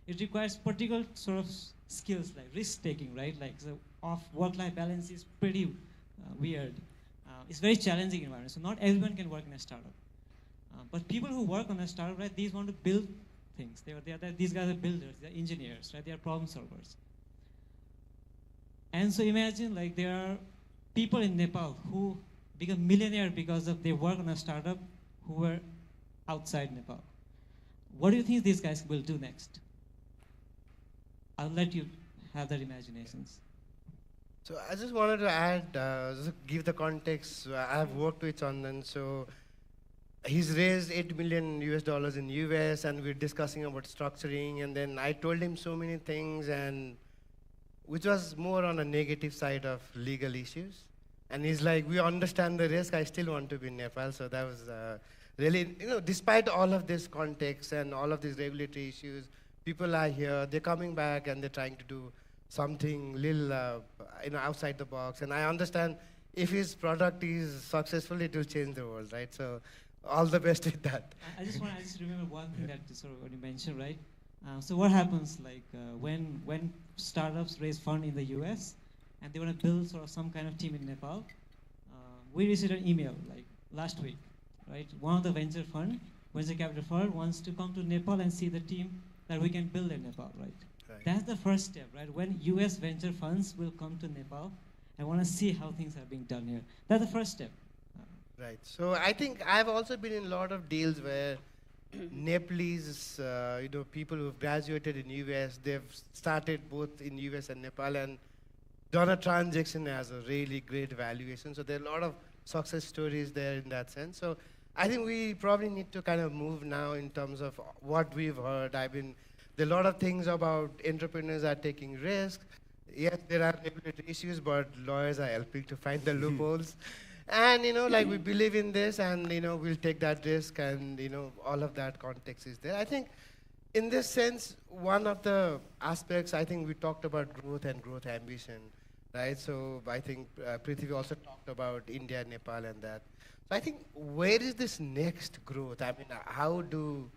It requires particular sort of skills like risk taking, right? Like the work-life balance is pretty weird. It's very challenging environment. So not everyone can work in a startup. But people who work on a startup, right, these want to build things. These guys are builders, they're engineers, right? They are problem solvers. And so imagine like there are people in Nepal who become millionaire because of they work on a startup who were outside Nepal. What do you think these guys will do next? I'll let you have their imaginations. So I just wanted to add, just give the context. I have worked with Chandan, so he's raised $8 million US in US, and we're discussing about structuring. And then I told him so many things, and which was more on a negative side of legal issues. And he's like, we understand the risk. I still want to be in Nepal. So that was really, despite all of this context and all of these regulatory issues, people are here. They're coming back and they're trying to do something little, outside the box. And I understand if his product is successful, it will change the world, right? So all the best with that. I just remember one thing that sort of you mentioned, right? So what happens like when startups raise fund in the US and they want to build sort of some kind of team in Nepal? We received an email like last week, right? One of the venture capital fund wants to come to Nepal and see the team that we can build in Nepal, right? That's the first step, right? When US venture funds will come to Nepal and want to see how things are being done here. That's the first step. Right. So I think I've also been in a lot of deals where Nepalese, people who've graduated in US, they've started both in US and Nepal and done a transaction as a really great valuation. So there are a lot of success stories there in that sense. So I think we probably need to kind of move now in terms of what we've heard. There are a lot of things about entrepreneurs are taking risks. Yes, there are regulatory issues, but lawyers are helping to find the loopholes. And, we believe in this and, we'll take that risk and, all of that context is there. I think in this sense, one of the aspects, I think we talked about growth and growth ambition, right? So I think Prithvi also talked about India, Nepal and that. So I think where is this next growth? I mean, how do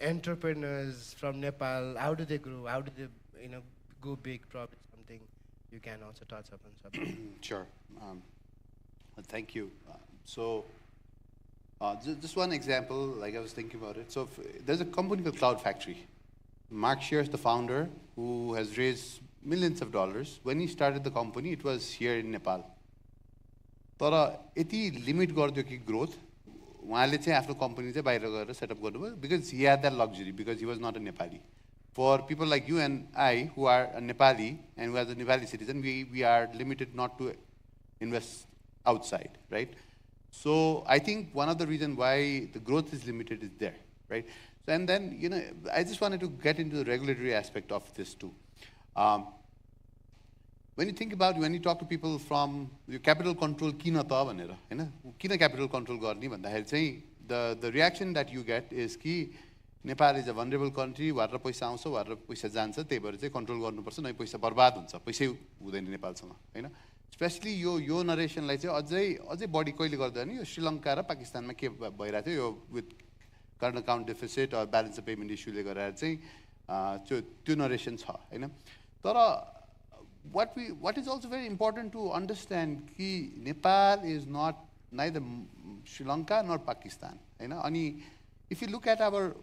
entrepreneurs from Nepal, how do they grow? How do they, go big? Probably something you can also touch upon. Sure. Thank you. Just one example, like I was thinking about it. So there's a company called Cloud Factory. Mark Shear's the founder, who has raised millions of dollars. When he started the company, it was here in Nepal. तर यति limit गरिदियो कि growth उहाँले चाहिँ आफ्नो company चाहिँ बाहिर गएर setup गर्नुभयो because he had that luxury, because he was not a Nepali. For people like you and I, who are a Nepali and who are the Nepali citizen, we are limited not to invest outside, right? So I think one of the reasons why the growth is limited is there, right? And then, I just wanted to get into the regulatory aspect of this too. When you talk to people from your capital control, kina ta bhanera, Hahn? Kina capital control गर्ने भन्दाखेरि चाहिँ the reaction that you get is कि Nepal is a vulnerable country, वारेर पैसा आउँछ, वारेर पैसा जान्छ, त्यही भएर चाहिँ कन्ट्रोल गर्नुपर्छ, नभए पैसा बर्बाद हुन्छ, पैसै हुँदैन नेपालसँग, हैन? स्पेशली यो नरेसनलाई चाहिँ अझै बढी कहिले गर्दैन नि, यो श्रीलङ्का र पाकिस्तानमा के भइरहेको थियो, यो with current account deficit or balance of payment इस्युले गरेर चाहिँ त्यो नरेसन छ, हैन? तर what is also very important to understand कि Nepal is neither Sri Lanka nor Pakistan, हैन? अनि if you look at our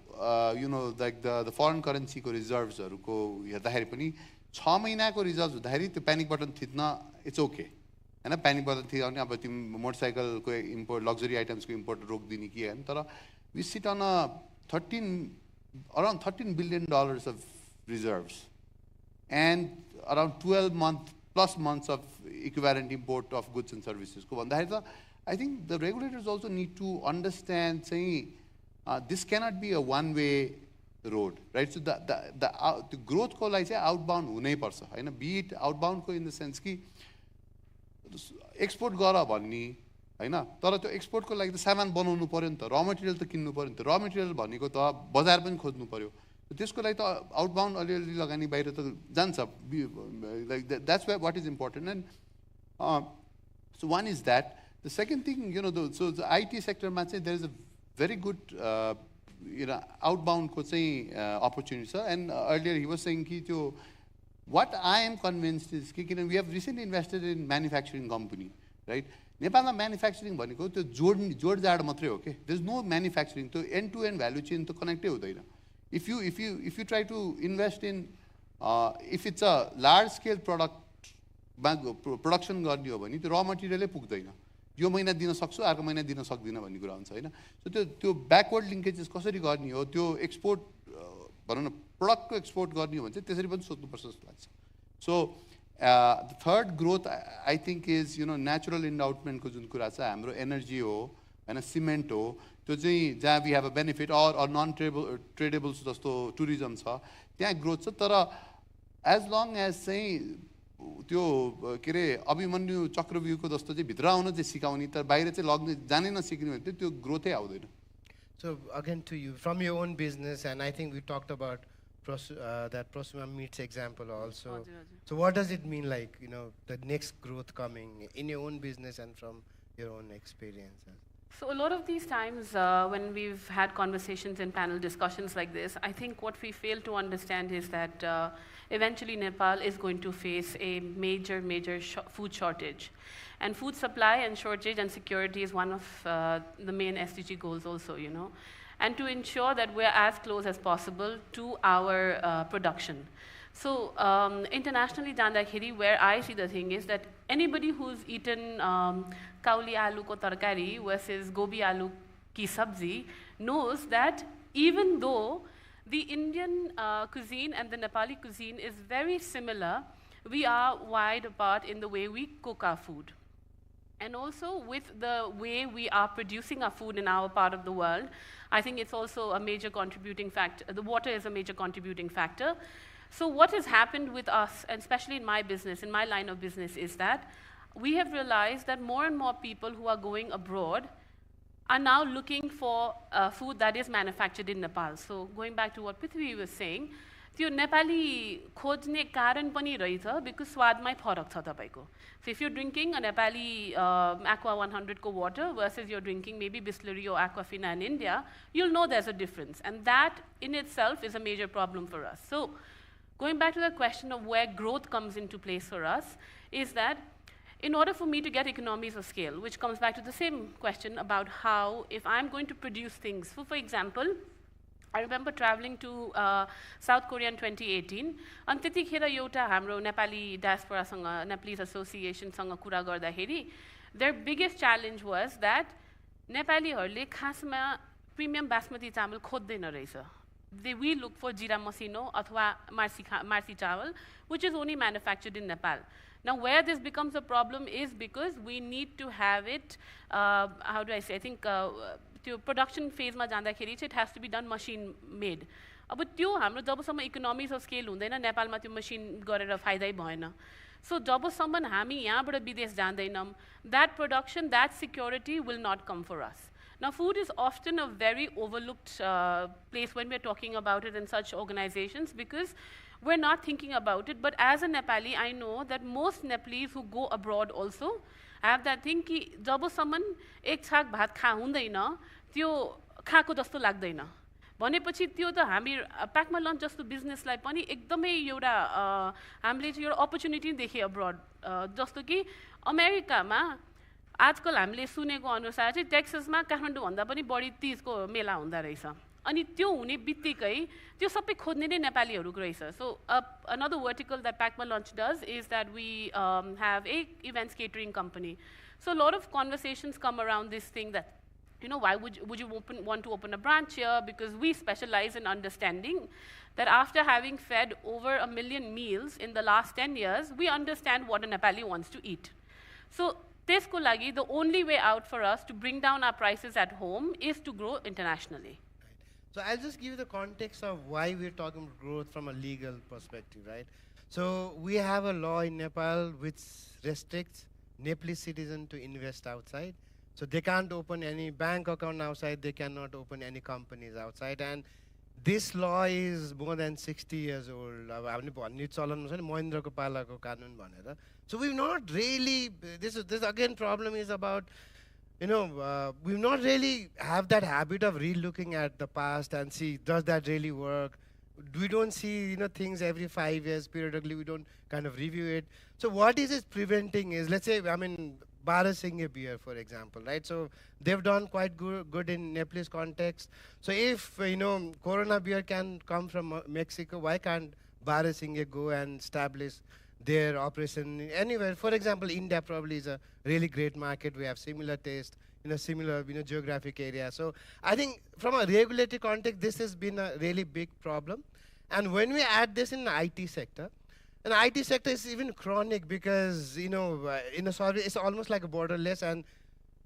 like the foreign currency को reserves को हेर्दाखेरि पनि 6 महिनाको reserves हुँदाखेरि त्यो panic button थिच्न it's okay, Hahn? panic button थिच्ने अब तिमी मोटरसाइकलको import luxury items को import रोक्दिने कि हैन? तर we sit on around $13 billion of reserves and around 12 months of equivalent import of goods and services. I think the regulators also need to understand saying this cannot be a one-way road, right? So the growth ko lai चाहिँ outbound हुनै पर्छ, हैन? Be it outbound को in the sense कि export गर भन्ने, हैन? तर त्यो export को लागि त सामान बनाउनु पर्यो नि त, raw material त किन्नु पर्यो नि त, raw material भनेको त बजार पनि खोज्नु पर्यो. त्यसको लागि त आउटबाउन्ड अलिअलि लगानी बाहिर त जान्छ, like that's what is important. And so one is that. The second thing, so the IT sector मा चाहिँ there is a very good outbound ko चाहिँ opportunity छ. And earlier he was saying कि त्यो what I am convinced is कि we have recently invested in manufacturing company, right? नेपालमा manufacturing भनेको त्यो जोड मात्रै हो के. There's no manufacturing. त्यो end to end value chain त connectै हुँदैन. If you try to invest in if it's a large scale production गर्ने हो भने त्यो raw material पुग्दैन. यो महिना दिन सक्छु अर्को महिना दिन सक्दिन भन्ने कुरा हुन्छ हैन. सो त्यो backward linkages कसरी गर्ने हो, त्यो export भनौं न product को export गर्ने हो भने चाहिँ त्यसरी पनि सोच्नु पर्छ जस्तो लाग्छ. So the third growth I think is natural endowment को जुन कुरा छ हाम्रो energy हो हैन, cement हो, त्यो चाहिँ जहाँ we have a benefit or non tradable जस्तो tourism छ त्यहाँ growth छ. तर as long as चाहिँ त्यो के रे अभिमन्यु चक्रव्यूहको जस्तो चाहिँ भित्र आउन चाहिँ सिकाउने तर बाहिर चाहिँ लग्ने जानै नसिक्ने भने त्यो ग्रोथै आउँदैन. So again to you, from your own business, and I think we talked about that Prosuma Meats example also. So what does it mean, like, the next growth coming in your own business and from your own experiences? So a lot of these times when we've had conversations and panel discussions like this, I think what we fail to understand is that eventually Nepal is going to face a major food shortage. And food supply and shortage and security is one of the main SDG goals also, and to ensure that we're as close as possible to our production. So internationally, where I see the thing is that anybody who's eaten kauli aloo ko tarkari versus gobi aloo ki sabzi knows that even though the Indian cuisine and the Nepali cuisine is very similar, we are wide apart in the way we cook our food. And also with the way we are producing our food in our part of the world, I think it's also a major contributing factor. The water is a major contributing factor. So what has happened with us, and especially in my business, in my line of business, is that we have realized that more and more people who are going abroad are now looking for food that is manufactured in Nepal. So going back to what Prithvi was saying, त्यो नेपाली खोज्ने कारण पनि रहेछ because स्वादमै फरक छ तपाईको. So if you're drinking a Nepali Aqua 100 को water versus you're drinking maybe Bisleri or Aquafina in India, you'll know there's a difference. And that in itself is a major problem for us. So going back to the question of where growth comes into place for us is that in order for me to get economies of scale, which comes back to the same question about how if I'm going to produce things, for example, I remember traveling to South Korea in 2018. And त्यतिखेर एउटा हाम्रो Nepali diaspora-सँग, Nepalese association-सँग कुरा गर्दाखेरि, their biggest challenge was that नेपालीहरूले खासमा premium basmati चामल खोज्दैन रहेछ. We look for jira masino अथवा marsi chawal, which is only manufactured in Nepal. Now, where this becomes a problem is because we need to have it, how do I say, I think त्यो production phase मा जाँदाखेरि चाहिँ it has to be done machine made. अब त्यो हाम्रो जबसम्म economies of scale हुँदैन नेपालमा त्यो machine गरेर फाइदै भएन. So जबसम्म हामी यहाँबाट विदेश जाँदैनौँ, that production, that security will not come for us. Now, food is often a very overlooked place when we're talking about it in such organizations because we're not thinking about it. But as a Nepali, I know that most Nepalese who go abroad also have that thing कि जबसम्म एक छाक भात खा हुँदैन त्यो खाएको जस्तो लाग्दैन भनेपछि त्यो त हामी प्याकमा लन्च जस्तो बिजनेसलाई पनि एकदमै एउटा हामीले चाहिँ एउटा अपर्च्युनिटी देखे अब्रड जस्तो कि अमेरिकामा आजकल हामीले सुनेको अनुसार चाहिँ टेक्ससमा काठमाडौँ भन्दा पनि बढी तीजको मेला हुँदा रहेछ अनि त्यो हुने बित्तिकै त्यो सबै खोज्ने नै नेपालीहरूको रहेछ. So another vertical that Pakma Launch does is that we have a events catering company. So a lot of conversations come around this thing that, why would you want to open a branch here? Because we specialize in understanding that after having fed over 1 million meals in the last 10 years, we understand what a Nepali wants to eat. So त्यसको लागि the only way out for us to bring down our prices at home is to grow internationally. So I'll just give you the context of why we're talking about growth from a legal perspective, right? So we have a law in Nepal which restricts Nepalese citizens to invest outside. So they can't open any bank account outside, they cannot open any companies outside. And this law is more than 60 years old. So we've not really, this again problem is about we've not really have that habit of re-looking at the past and see, does that really work? We don't see, things every 5 years periodically. We don't kind of review it. So what is it preventing is, let's say, Bharat Singh beer, for example, right? So they've done quite good in Nepalese context. So if, Corona beer can come from Mexico, why can't Bharat Singh go and establish their operation anywhere? For example, India probably is a really great market. We have similar taste in a similar, geographic area. So I think from a regulatory context, this has been a really big problem. And when we add this in the IT sector, and the IT sector is even chronic because, in a sort of, it's almost like a borderless. And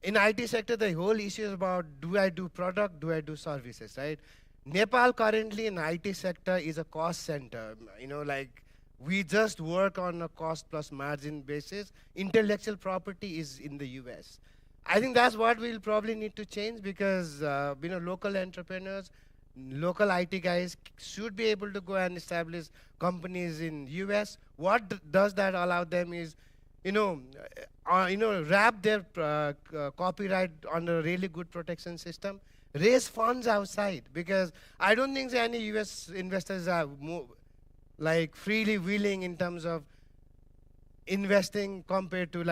in IT sector, the whole issue is about, do I do product, do I do services, right? Nepal currently in IT sector is a cost center. Like we just work on a cost plus margin basis. Intellectual property is in the US. I think that's what we'll probably need to change because, local entrepreneurs, local IT guys should be able to go and establish companies in US. What does that allow them is, wrap their copyright on a really good protection system, raise funds outside because I don't think any US investors are freely willing in terms of investing compared to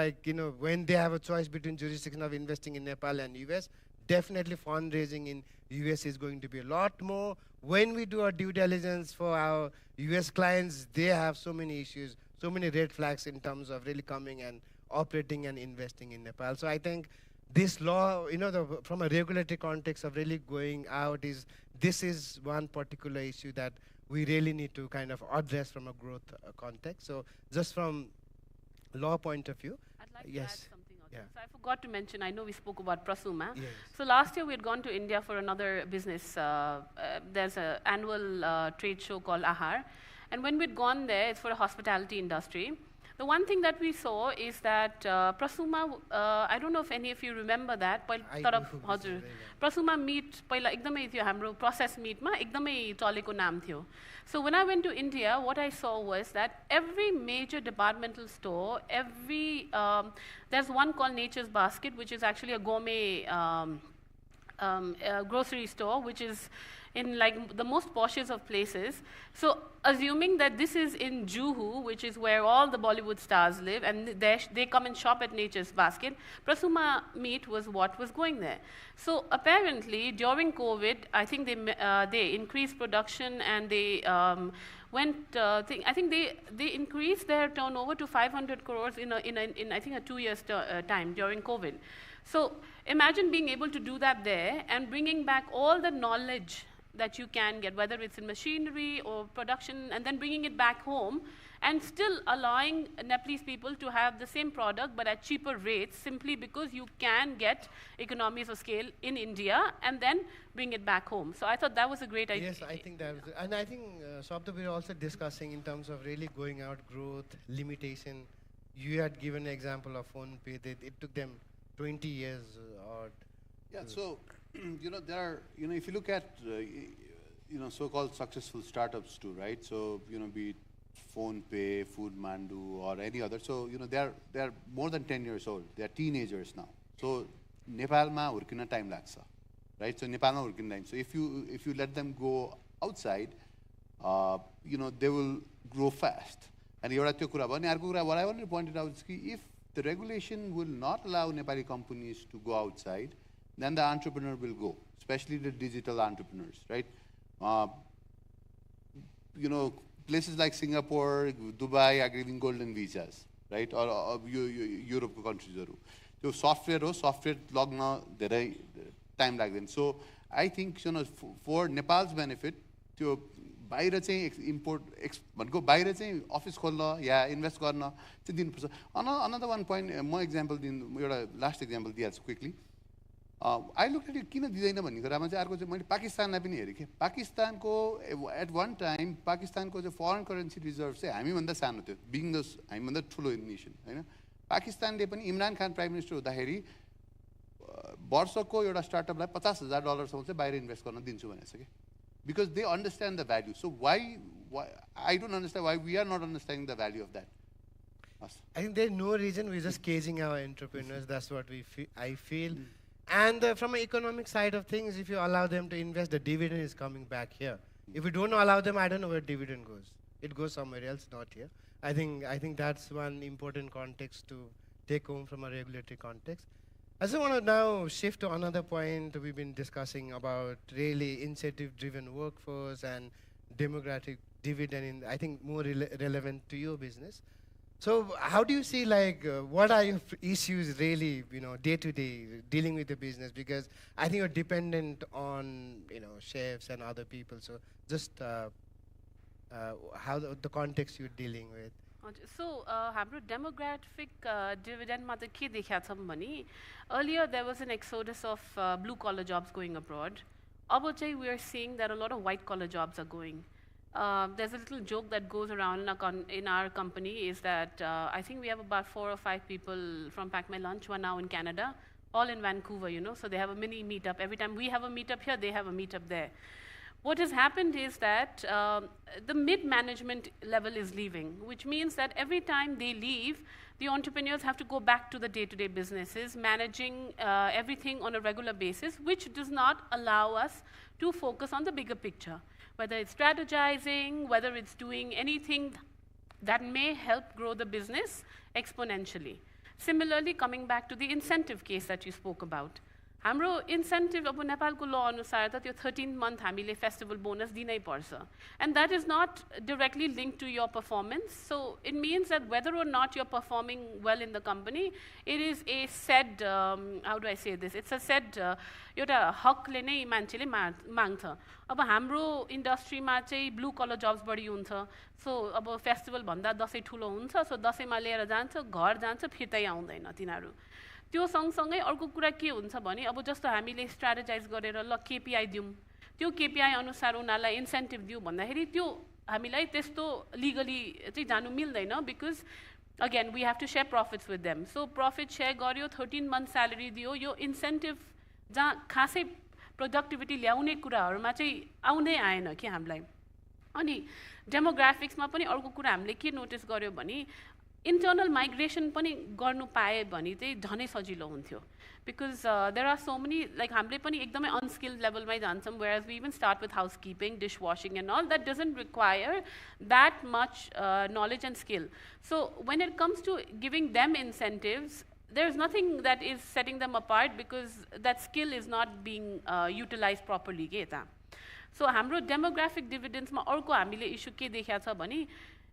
when they have a choice between jurisdiction of investing in Nepal and US. Definitely fundraising in US is going to be a lot more. When we do our due diligence for our US clients, they have so many issues, so many red flags in terms of really coming and operating and investing in Nepal. So I think this law, from a regulatory context of really going out this is one particular issue that we really need to kind of address from a growth context. So just from law point of view, I'd like yes. to add something also. Yeah. So I forgot to mention, I know we spoke about Prasuma. Yes. So last year we had gone to India for another business. There's an annual trade show called Ahar. And when we'd gone there, it's for a hospitality industry. The one thing that we saw is that Prasuma, I don't know if any of you remember that, Prasuma meat पहिला एकदमै थियो हाम्रो processed meat मा एकदमै चलेको नाम थियो. So when I went to India, what I saw was that every major departmental store, there's one called Nature's Basket, which is actually a gourmet grocery store, which is in the most poshest of places. So assuming that this is in Juhu, which is where all the Bollywood stars live, and they come and shop at Nature's Basket, Prasuma meat was what was going there. So apparently during COVID, I think they increased production and they I think they increased their turnover to 500 crores in I think a 2 years time during COVID. So imagine being able to do that there and bringing back all the knowledge that you can get, whether it's in machinery or production, and then bringing it back home and still allowing Nepalese people to have the same product but at cheaper rates simply because you can get economies of scale in India and then bring it back home. So I thought that was a great idea. Yes, I think that was, and I think Swapna, we were also discussing in terms of really going out growth, limitation. You had given an example of PhonePe. It took them 20 years or... Yeah, so, there are, if you look at, so-called successful startups too, right? So, be it PhonePe, Kathmandu, or any other. So, they are more than 10 years old. They are teenagers now. So, Nepalma urkina time lagsa, right? So, Nepalma urkina time. So, if you let them go outside, they will grow fast. And what I want to point out is if the regulation will not allow Nepali companies to go outside, then the entrepreneur will go, especially the digital entrepreneurs, right? Places like Singapore, Dubai are giving golden visas, right? Or Europe countries. So software logna time like that. So I think for Nepal's benefit, to बाहिर चाहिँ import भनेको बाहिर चाहिँ office खोल्न या invest गर्न चाहिँ दिनुपर्छ. Another one point म एक्जाम्पल एउटा लास्ट एक्जाम्पल दिइहाल्छु क्विकली. आई लुक एट किन दिँदैन भन्ने कुरामा चाहिँ अर्को चाहिँ मैले पाकिस्तानलाई पनि हेरेँ कि पाकिस्तानको एट वान टाइम पाकिस्तानको चाहिँ फरेन करेन्सी रिजर्भ चाहिँ हामीभन्दा सानो थियो, बिङ द हामीभन्दा ठुलो नेसन होइन. पाकिस्तानले पनि इमरान खान प्राइम मिनिस्टर हुँदाखेरि वर्षको एउटा स्टार्टअपलाई $50,000 चाहिँ बाहिर इन्भेस्ट गर्न दिन्छु भनेको छ कि. Because they understand the value. So why I don't understand why we are not understanding the value of that. I think there's no reason we're just caging our entrepreneurs. That's what I feel. And from an economic side of things, if you allow them to invest, the dividend is coming back here. If you don't allow them, I don't know where dividend goes. It goes somewhere else, not here. I think that's one important context to take home from a regulatory context. I just want to now shift to another point we've been discussing about really incentive-driven workforce and demographic dividend, I think more relevant to your business. So how do you see, like, what are your issues really, day to day, dealing with the business? Because I think you're dependent on, chefs and other people. So just how the context you're dealing with. So, हाम्रो demographic dividend मा के देखा छौं भने earlier there was an exodus of blue collar jobs going abroad. अब चाहिँ we are seeing that a lot of white collar jobs are going. There's a little joke that goes around in our company is that I think we have about 4 or 5 people from Pack My Lunch who are now in Canada, all in Vancouver, so they have a mini meetup. Every time we have a meetup here, they have a meetup there. What has happened is that the mid-management level is leaving, which means that every time they leave, the entrepreneurs have to go back to the day-to-day businesses, managing everything on a regular basis, which does not allow us to focus on the bigger picture, whether it's strategizing, whether it's doing anything that may help grow the business exponentially. Similarly, coming back to the incentive case that you spoke about, हाम्रो incentive अब नेपालको law अनुसार त त्यो 13th month हामीले festival bonus दिनै पर्छ, and that is not directly linked to your performance. So it means that whether or not you're performing well in the company, it is a said how do I say this, it's a said एउटा हकले नै मान्छेले माग्छ. अब हाम्रो इन्डस्ट्रीमा चाहिँ blue colour jobs बढी हुन्छ. सो अब फेस्टिभल भन्दा दसैँ ठुलो हुन्छ, सो दसैँमा लिएर जान्छ, घर जान्छ, फिर्तै आउँदैन तिनीहरू. त्यो सँगसँगै अर्को कुरा के हुन्छ भने अब जस्तो हामीले स्ट्र्याटेजाइज गरेर ल केपीआई दिउँ, त्यो केपीआई अनुसार उनीहरूलाई इन्सेन्टिभ दिउँ भन्दाखेरि त्यो हामीलाई त्यस्तो लिगली चाहिँ जानु मिल्दैन, because again we have to share profits with them. So profit share गर्यो, 13 month स्यालेरी दियो, यो इन्सेन्टिभ जहाँ खासै प्रोडक्टिभिटी ल्याउने कुराहरूमा चाहिँ आउँदै आएन कि हामीलाई. अनि डेमोग्राफिक्समा पनि अर्को कुरा हामीले के नोटिस गर्यो भने internal migration पनि गर्नु पाए भने चाहिँ झनै सजिलो हुन्थ्यो, because there are so many, like हामीले पनि एकदमै unskilled level मै जान्छौँ, whereas we even start with housekeeping, dishwashing and all that doesn't require that much knowledge and skill. So when it comes to giving them incentives, there's nothing that is setting them apart, because that skill is not being utilized properly के त. So हाम्रो demographic dividends मा अर्को हामीले issue के देखा छ भने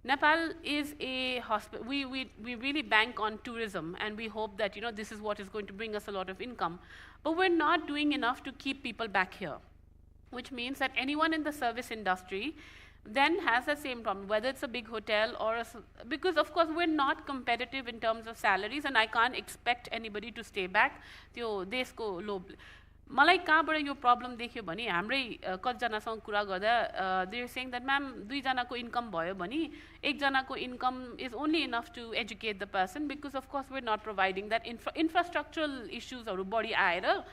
Nepal is a hospital. We really bank on tourism, and we hope that this is what is going to bring us a lot of income. But we're not doing enough to keep people back here, which means that anyone in the service industry then has the same problem, whether it's a big hotel or because of course we're not competitive in terms of salaries, and I can't expect anybody to stay back. त्यो देशको लोभ मलाई कहाँबाट यो problem देख्यो भने हाम्रै कतिजनासँग कुरा गर्दा they are saying that ma'am दुईजनाको इन्कम भयो भने एकजनाको income is only enough to educate the person, because of course we're not providing that infrastructural इस्युजहरू बढी आएर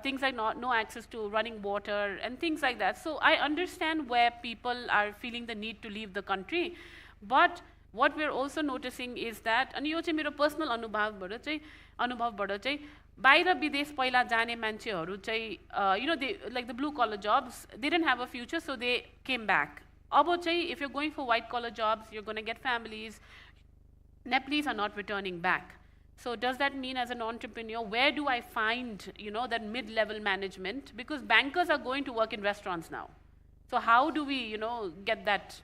things like no access to running water and things like that. So I understand where people are feeling the need to leave the country, but what we're also noticing is that, and यो चाहिँ मेरो personal अनुभवबाट चाहिँ बाहिर विदेश पहिला जाने मान्छेहरू चाहिँ they like the blue collar jobs, they didn't have a future, so they came back. अब चाहिँ if you're going for white collar jobs, you're going to get families. Nepalese are not returning back. So does that mean, as an entrepreneur, where do I find that mid-level management? Because bankers are going to work in restaurants now. So how do we get that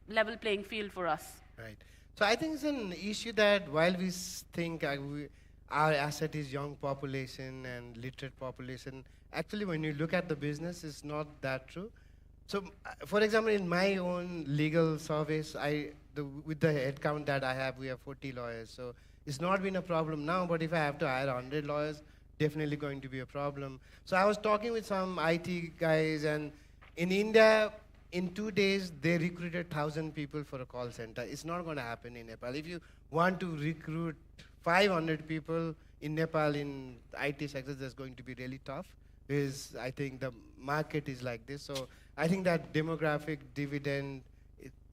level playing field for us? Right. So I think it's an issue that while we think our asset is young population and literate population, actually when you look at the business, it's not that true. So for example, in my own legal service, with the headcount that I have, we have 40 lawyers. So it's not been a problem now, but if I have to hire 100 lawyers, definitely going to be a problem. So I was talking with some IT guys, and in India, in 2 days, they recruited 1,000 people for a call center. It's not going to happen in Nepal. If you want to recruit 500 people in Nepal in IT sectors, that's going to be really tough, because I think the market is like this. So I think that demographic dividend,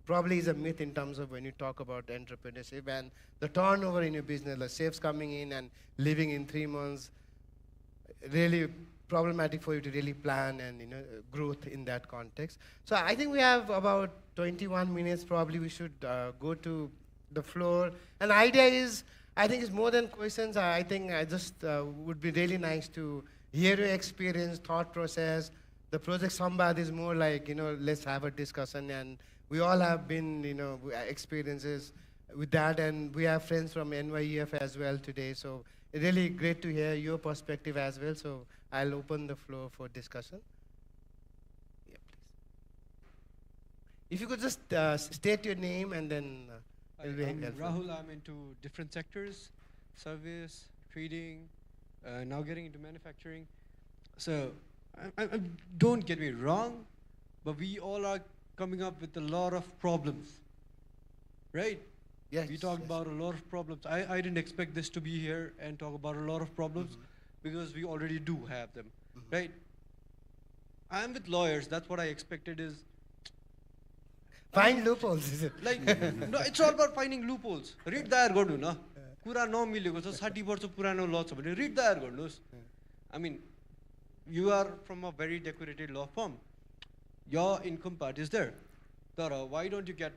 probably is a myth in terms of when you talk about entrepreneurship and the turnover in your business, like chefs coming in and leaving in 3 months, really problematic for you to really plan and growth in that context. So I think we have about 21 minutes. Probably we should go to the floor. And the idea is, I think it's more than questions. I think I just would be really nice to hear your experience, thought process. The project Sambaad is more like, let's have a discussion, and we all have been, experiences with that, and we have friends from NYEF as well today. So really great to hear your perspective as well. So I'll open the floor for discussion. Yeah, please. If you could just state your name and then it'll be helpful. Rahul, I'm into different sectors, service, trading, now getting into manufacturing. So don't get me wrong, but we all are coming up with a lot of problems, right? Yes. We talked about a lot of problems. I didn't expect this to be here and talk about a lot of problems because we already do have them, right? I'm with lawyers. That's what I expected is find loopholes, is it? like no, it's all about finding loopholes. Read the garnu na. Kura नमिलेको छ 60 वर्ष पुरानो ल छ भने read the गर्नुस्. I mean, you are from a very decorated law firm. Your income part is there. Tara, why don't you get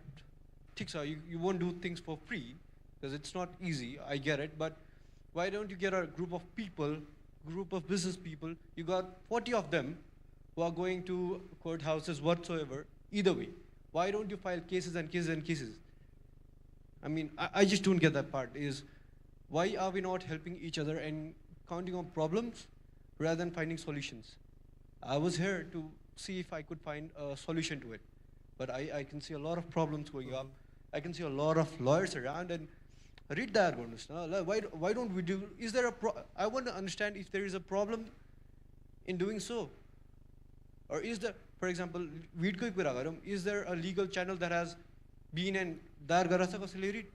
you won't do things for free because it's not easy, I get it, but why don't you get a group of people, group of business people, you got 40 of them who are going to courthouses whatsoever, either way. Why don't you file cases and cases and cases? I mean, I just don't get that part, is why are we not helping each other and counting on problems rather than finding solutions? I was here to see if I could find a solution to it, but I can see a lot of problems going up. I can see a lot of lawyers around, and read that. Why don't we do, is there I want to understand if there is a problem in doing so. Or is there, for example, is there a legal channel that has been and dar garasa kasale read?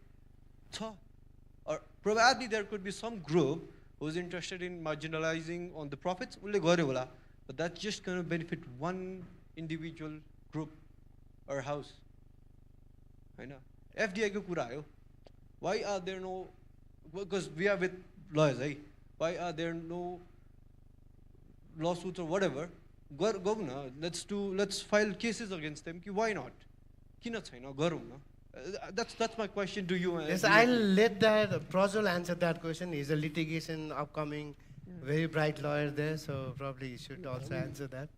Or probably there could be some group who's interested in marginalizing on the profits, but that's just going to benefit one individual group or house. I know. FDI ko kura ayo. Why are there no, because we are with lawyers, eh? Why are there no lawsuits or whatever? Go na, let's file cases against them. Why not? Kina chaina garum na. That's my question to you. Yes, I'll let that Prajwal answer that question. He's a litigation upcoming, very bright lawyer there, so probably you should also answer that.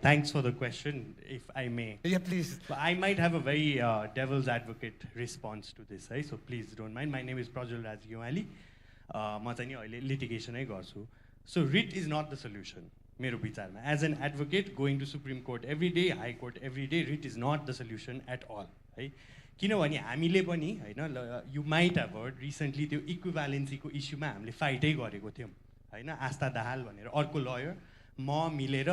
Thanks for the question, if I may. Yeah, please. I might have a very devil's advocate response to this, right? So please don't mind. My name is Prajwal Rajiwali. म चाहिँ नि अहिले लिटिगेसनै गर्छु. So writ is not the solution, मेरो विचारमा. As an advocate, going to Supreme Court every day, High Court every day, writ is not the solution at all. है किनभने हामीले पनि हैन, you might have heard recently त्यो equivalency को इस्युमा हामीले फाइटै गरेको थियौँ हैन. आस्था दाहाल भनेर अर्को लयर म मिलेर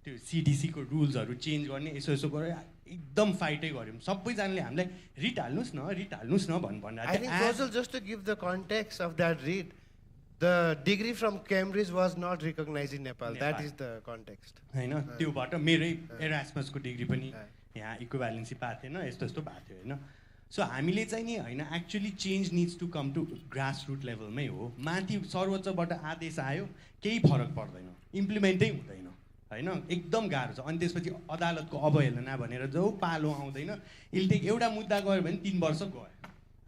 त्यो CDC को रुल्सहरु चेन्ज गर्ने यसो गरेर एकदम फाइटै गर्यौं. सबैजनाले हामीलाई रिट हाल्नुस् न भन्नु. I think Prajwal, just to give the context of that read, the degree from Cambridge was not recognized in Nepal. That is the context. हैन, त्योबाट मेरै एरास्मस को डिग्री पनि यहाँ इक्विभ्यालेन्सी पाएको थिएन, यस्तो भएको थियो हैन. सो हामीले चाहिँ नि हैन, actually change needs to come to grass root लेभलमै हो. माथि सर्वोच्चबाट आदेश आयो, केही फरक पर्दैन, इम्प्लिमेन्टै हुँदैन हैन, एकदम गाह्रो छ. अनि त्यसपछि अदालतको अवहेलना भनेर जो पालो आउँदैन, इल टेक एउटा मुद्दा गयो भने 3 वर्ष गयो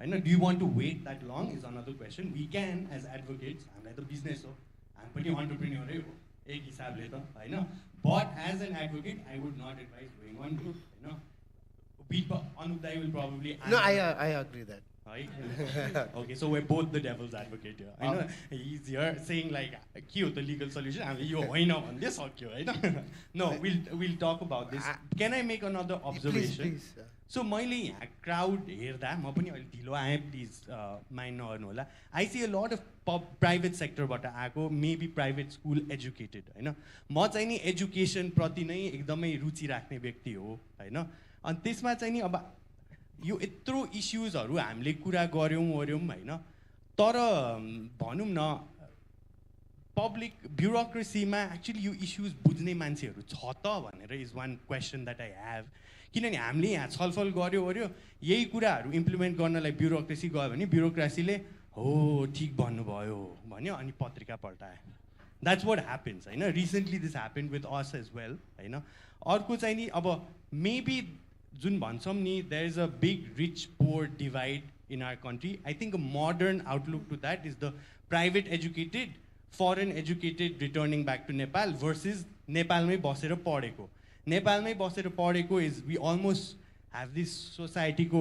हैन. Do you want to wait that long is another question. We can as advocates, हामीलाई त बिजनेस हो, हामी पनि एन्टरप्रेन्योरै हो एक हिसाबले त हैन. But as an advocate I would not advise going on to हैन. Anup Dai will probably No, I agree that. Right? Okay, so we're both the devil's advocate here. I know he's here saying like, "Cute, the legal solution." I mean, why not on this? Okay, right? No, we'll talk about this. Can I make another observation? Please. So, मैले यहाँ crowd हेर्दा म पनि अलि ढिलो आएँ, please mind नगर्नु होला. I see a lot of private sector बाट आएको, maybe private school educated हैन. म चाहिँ नि education प्रति नै एकदमै रुचि राख्ने व्यक्ति हो हैन. अनि त्यसमा चाहिँ नि अब यो यत्रो इश्युजहरु हामीले कुरा गर्यौं हैन, तर भनौं न पब्लिक ब्युरोक्रेसीमा एक्चुली यो इस्युज बुझ्ने मान्छेहरू छ त भनेर is one question that I have किनभने हामीले यहाँ छलफल गऱ्यो यही कुराहरू इम्प्लिमेन्ट गर्नलाई ब्युरोक्रेसी गयो भने ब्युरोक्रेसीले हो ठिक भन्नुभयो भन्यो अनि पत्रिका पल्टायो द्याट्स वाट ह्यापन्स होइन recently this happen with us as well होइन अर्को चाहिँ नि अब मेबी जुन भन्छौँ नि there is a big rich poor divide in our country I think a modern outlook to that is the private educated foreign educated returning back to Nepal versus नेपालमै बसेर पढेको नेपालमै बसेर पढेको is we almost have this सोसाइटीको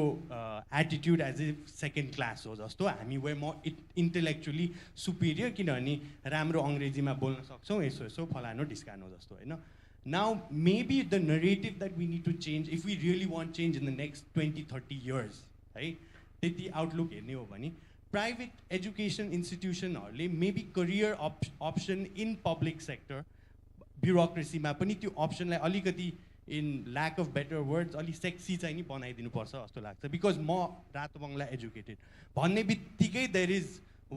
attitude as a second class हो जस्तो हामी वेयर म इन्टेलेक्चुअली सुपिरियर किनभने राम्रो अङ्ग्रेजीमा बोल्न सक्छौँ यसो फलानो ढिस्कानो जस्तो होइन now maybe the narrative that we need to change if we really want change in the next 20-30 years है त्यति आउटलुक हेर्ने हो भने प्राइभेट एजुकेसन इन्स्टिट्युसनहरूले maybe career option in public sector ब्युरोक्रेसीमा पनि त्यो अप्सनलाई अलिकति in lack of better words अलिक सेक्सी चाहिँ नि बनाइदिनुपर्छ जस्तो लाग्छ बिकज म रातो बङ्गला एजुकेटेड भन्ने बित्तिकै there is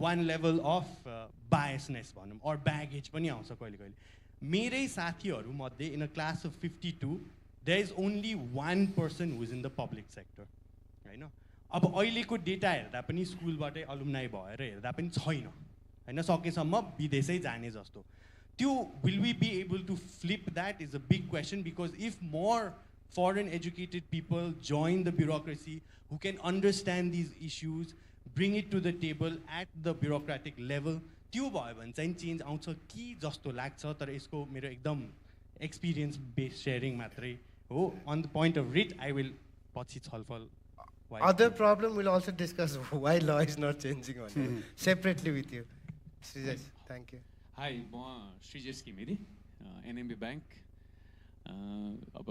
one level of biasness भनौँ अर ब्यागेज पनि आउँछ कहिले कहिले मेरै साथीहरूमध्ये in a class of 52 there is only one person who is in the public sector होइन अब अहिलेको डेटा हेर्दा पनि स्कुलबाटै अलुमनाइ भएर हेर्दा पनि छैन होइन सकेसम्म विदेशै जाने जस्तो त्यो will we be able to flip that is a big question because if more foreign educated people join the bureaucracy who can understand these issues bring it to the table at the bureaucratic level त्यो भयो भने चाहिँ change आउँछ कि जस्तो लाग्छ तर यसको मेरो एकदम एक्सपिरियन्स बेस्ड सेयरिङ मात्रै हो on the point of writ I will पछि छलफल other problem we'll also discuss why law is not changing on separately with you Srijesh thank you Hi, म श्रीजेश घिमिरे एनएमबी ब्याङ्क अब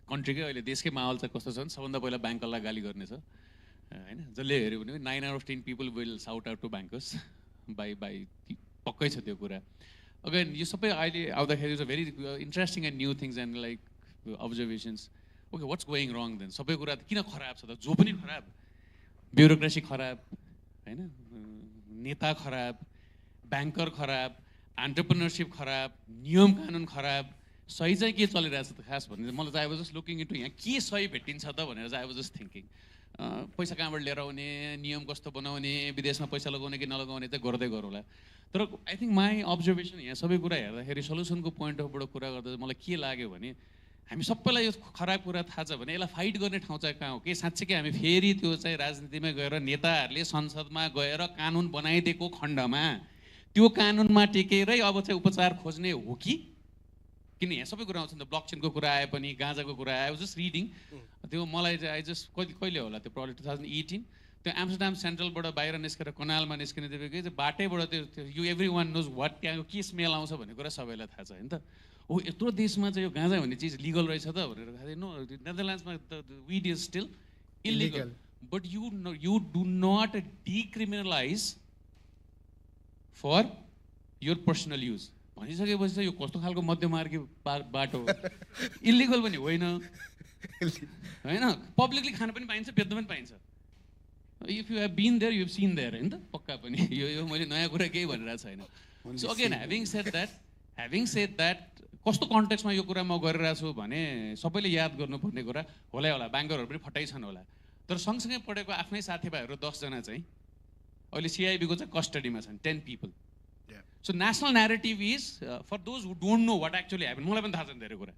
कन्ट्रीकै अहिले देशकै माहौल चाहिँ कस्तो छ सबभन्दा पहिला ब्याङ्कलाई गाली गर्ने छ होइन जसले हेऱ्यो भने 9 out of 10 people will shout out to bankers by पक्कै छ त्यो कुरा अगेन यो सबै अहिले आउँदाखेरि is a very interesting and new things and like observations okay what's going wrong then सबै कुरा त किन खराब छ त जो पनि खराब ब्युरोक्रेसी खराब होइन नेता खराब ब्याङ्कर खराब एन्टरप्रेन्योरसिप खराब नियम कानुन खराब सही चाहिँ के चलिरहेछ त खास भने मलाई चाहिँ I was just looking into यहाँ के सही भेटिन्छ त भनेर चाहिँ आई वाज जस्ट थिङ्किङ पैसा कहाँबाट लिएर आउने नियम कस्तो बनाउने विदेशमा पैसा लगाउने कि नलगाउने चाहिँ गर्दै गरौँला तर आई थिङ्क माई अब्जर्भेसन यहाँ सबै कुरा हेर्दाखेरि सल्युसनको पोइन्ट अफबाट कुरा गर्दा मलाई के लाग्यो भने हामी सबैलाई यो खराब कुरा थाहा छ भने यसलाई फाइट गर्ने ठाउँ चाहिँ कहाँ हो कि साँच्चै हामी फेरि त्यो चाहिँ राजनीतिमा गएर नेताहरूले संसदमा गएर कानुन बनाइदिएको खण्डमा त्यो कानुनमा टेकेरै अब चाहिँ उपचार खोज्ने हो कि किन यहाँ सबै कुरा आउँछ नि त ब्लकचेनको कुरा आए पनि गाँजाको कुरा आयो जस्ट रिडिङ त्यो मलाई चाहिँ आई जस्ट कहिले होला त्यो प्रब्लम 2018 त्यो एम्स्टरडाम सेन्ट्रलबाट बाहिर निस्केर कनालमा निस्किने बित्तिकै चाहिँ बाटैबाट त्यो यु एभ्री वान नोज वाट त्यहाँको के स्मेल आउँछ भन्ने कुरा सबैलाई थाहा छ होइन त हो यत्रो देशमा चाहिँ यो गाँजा भन्ने चिज लिगल रहेछ त भनेर खाँदै नो नेदरल्यान्ड्समा the weed is still illegal but you do not decriminalize for your personal use भनिसकेपछि चाहिँ यो कस्तो खालको मध्यमार्गी बाटो इलिगल पनि होइन होइन पब्लिकली खान पनि पाइन्छ बेच्न पनि पाइन्छ if you have been there you have seen there होइन त पक्का पनि यो मैले नयाँ कुरा केही भनिरहेको छैन so again having said that कस्तो कन्टेक्समा यो कुरा म गरिरहेको छु भने सबैले याद गर्नुपर्ने कुरा होला ब्याङ्करहरू पनि फटाइ छन् होला तर सँगसँगै पढेको आफ्नै साथीभाइहरू 10 जना चाहिँ अहिले सिआइबीको चाहिँ कस्टडीमा छन् 10 people so national narrative is for those who don't know what actually happen मलाई पनि थाहा छैन धेरै कुरा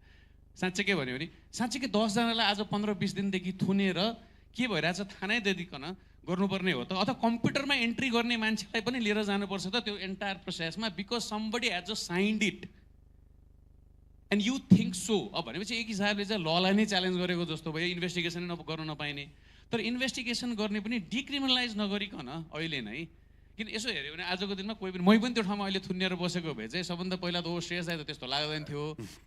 साँच्चै के भन्यो भने साँच्चै 10 जनालाई आज 15-20 दिनदेखि थुनेर के भइरहेछ थाहा नै दिइकन गर्नुपर्ने हो त अथवा कम्प्युटरमा एन्ट्री गर्ने मान्छेलाई पनि लिएर जानुपर्छ त त्यो एन्टायर प्रोसेसमा because somebody has just signed it and you think so अब भनेपछि एक हिसाबले चाहिँ ललाई नै च्यालेन्ज गरेको जस्तो भयो इन्भेस्टिगेसन गर्न नपाइने तर इन्भेस्टिगेसन गर्ने पनि डिक्रिमिनलाइज नगरिकन अहिले नै किन यसो हेऱ्यो भने आजको दिनमा कोही पनि मै पनि त्यो ठाउँमा अहिले थुनिएर बसेको भए चाहिँ सबभन्दा पहिला त श्रेयस दाइ त त्यस्तो लाग्दैन थियो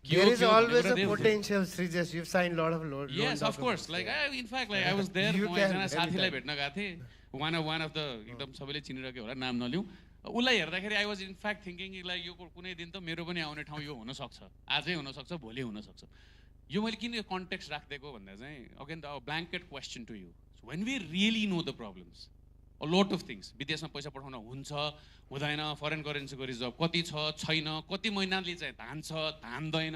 There is always a potential Srijesh you've signed lot of loan yes of course like in fact like I was there म एकजना साथीलाई भेट्न गएको थिएँ वान अफ द एकदम सबैले चिनिरहेको होला नाम नलिउँ उसलाई हेर्दाखेरि I was in fact thinking like यो कुनै दिन त मेरो पनि आउने ठाउँ यो हुनसक्छ आजै हुनसक्छ भोलि हुनसक्छ यो मैले किन यो कन्टेक्स्ट राखिदिएको भन्दा चाहिँ again the blanket question to you when we really know the problems a lot of things विदेशमा पैसा पठाउन हुन्छ हुँदैन फरेन करेन्सीको रिजर्भ कति छ छैन कति महिनाले चाहिँ धान्छ धान्दैन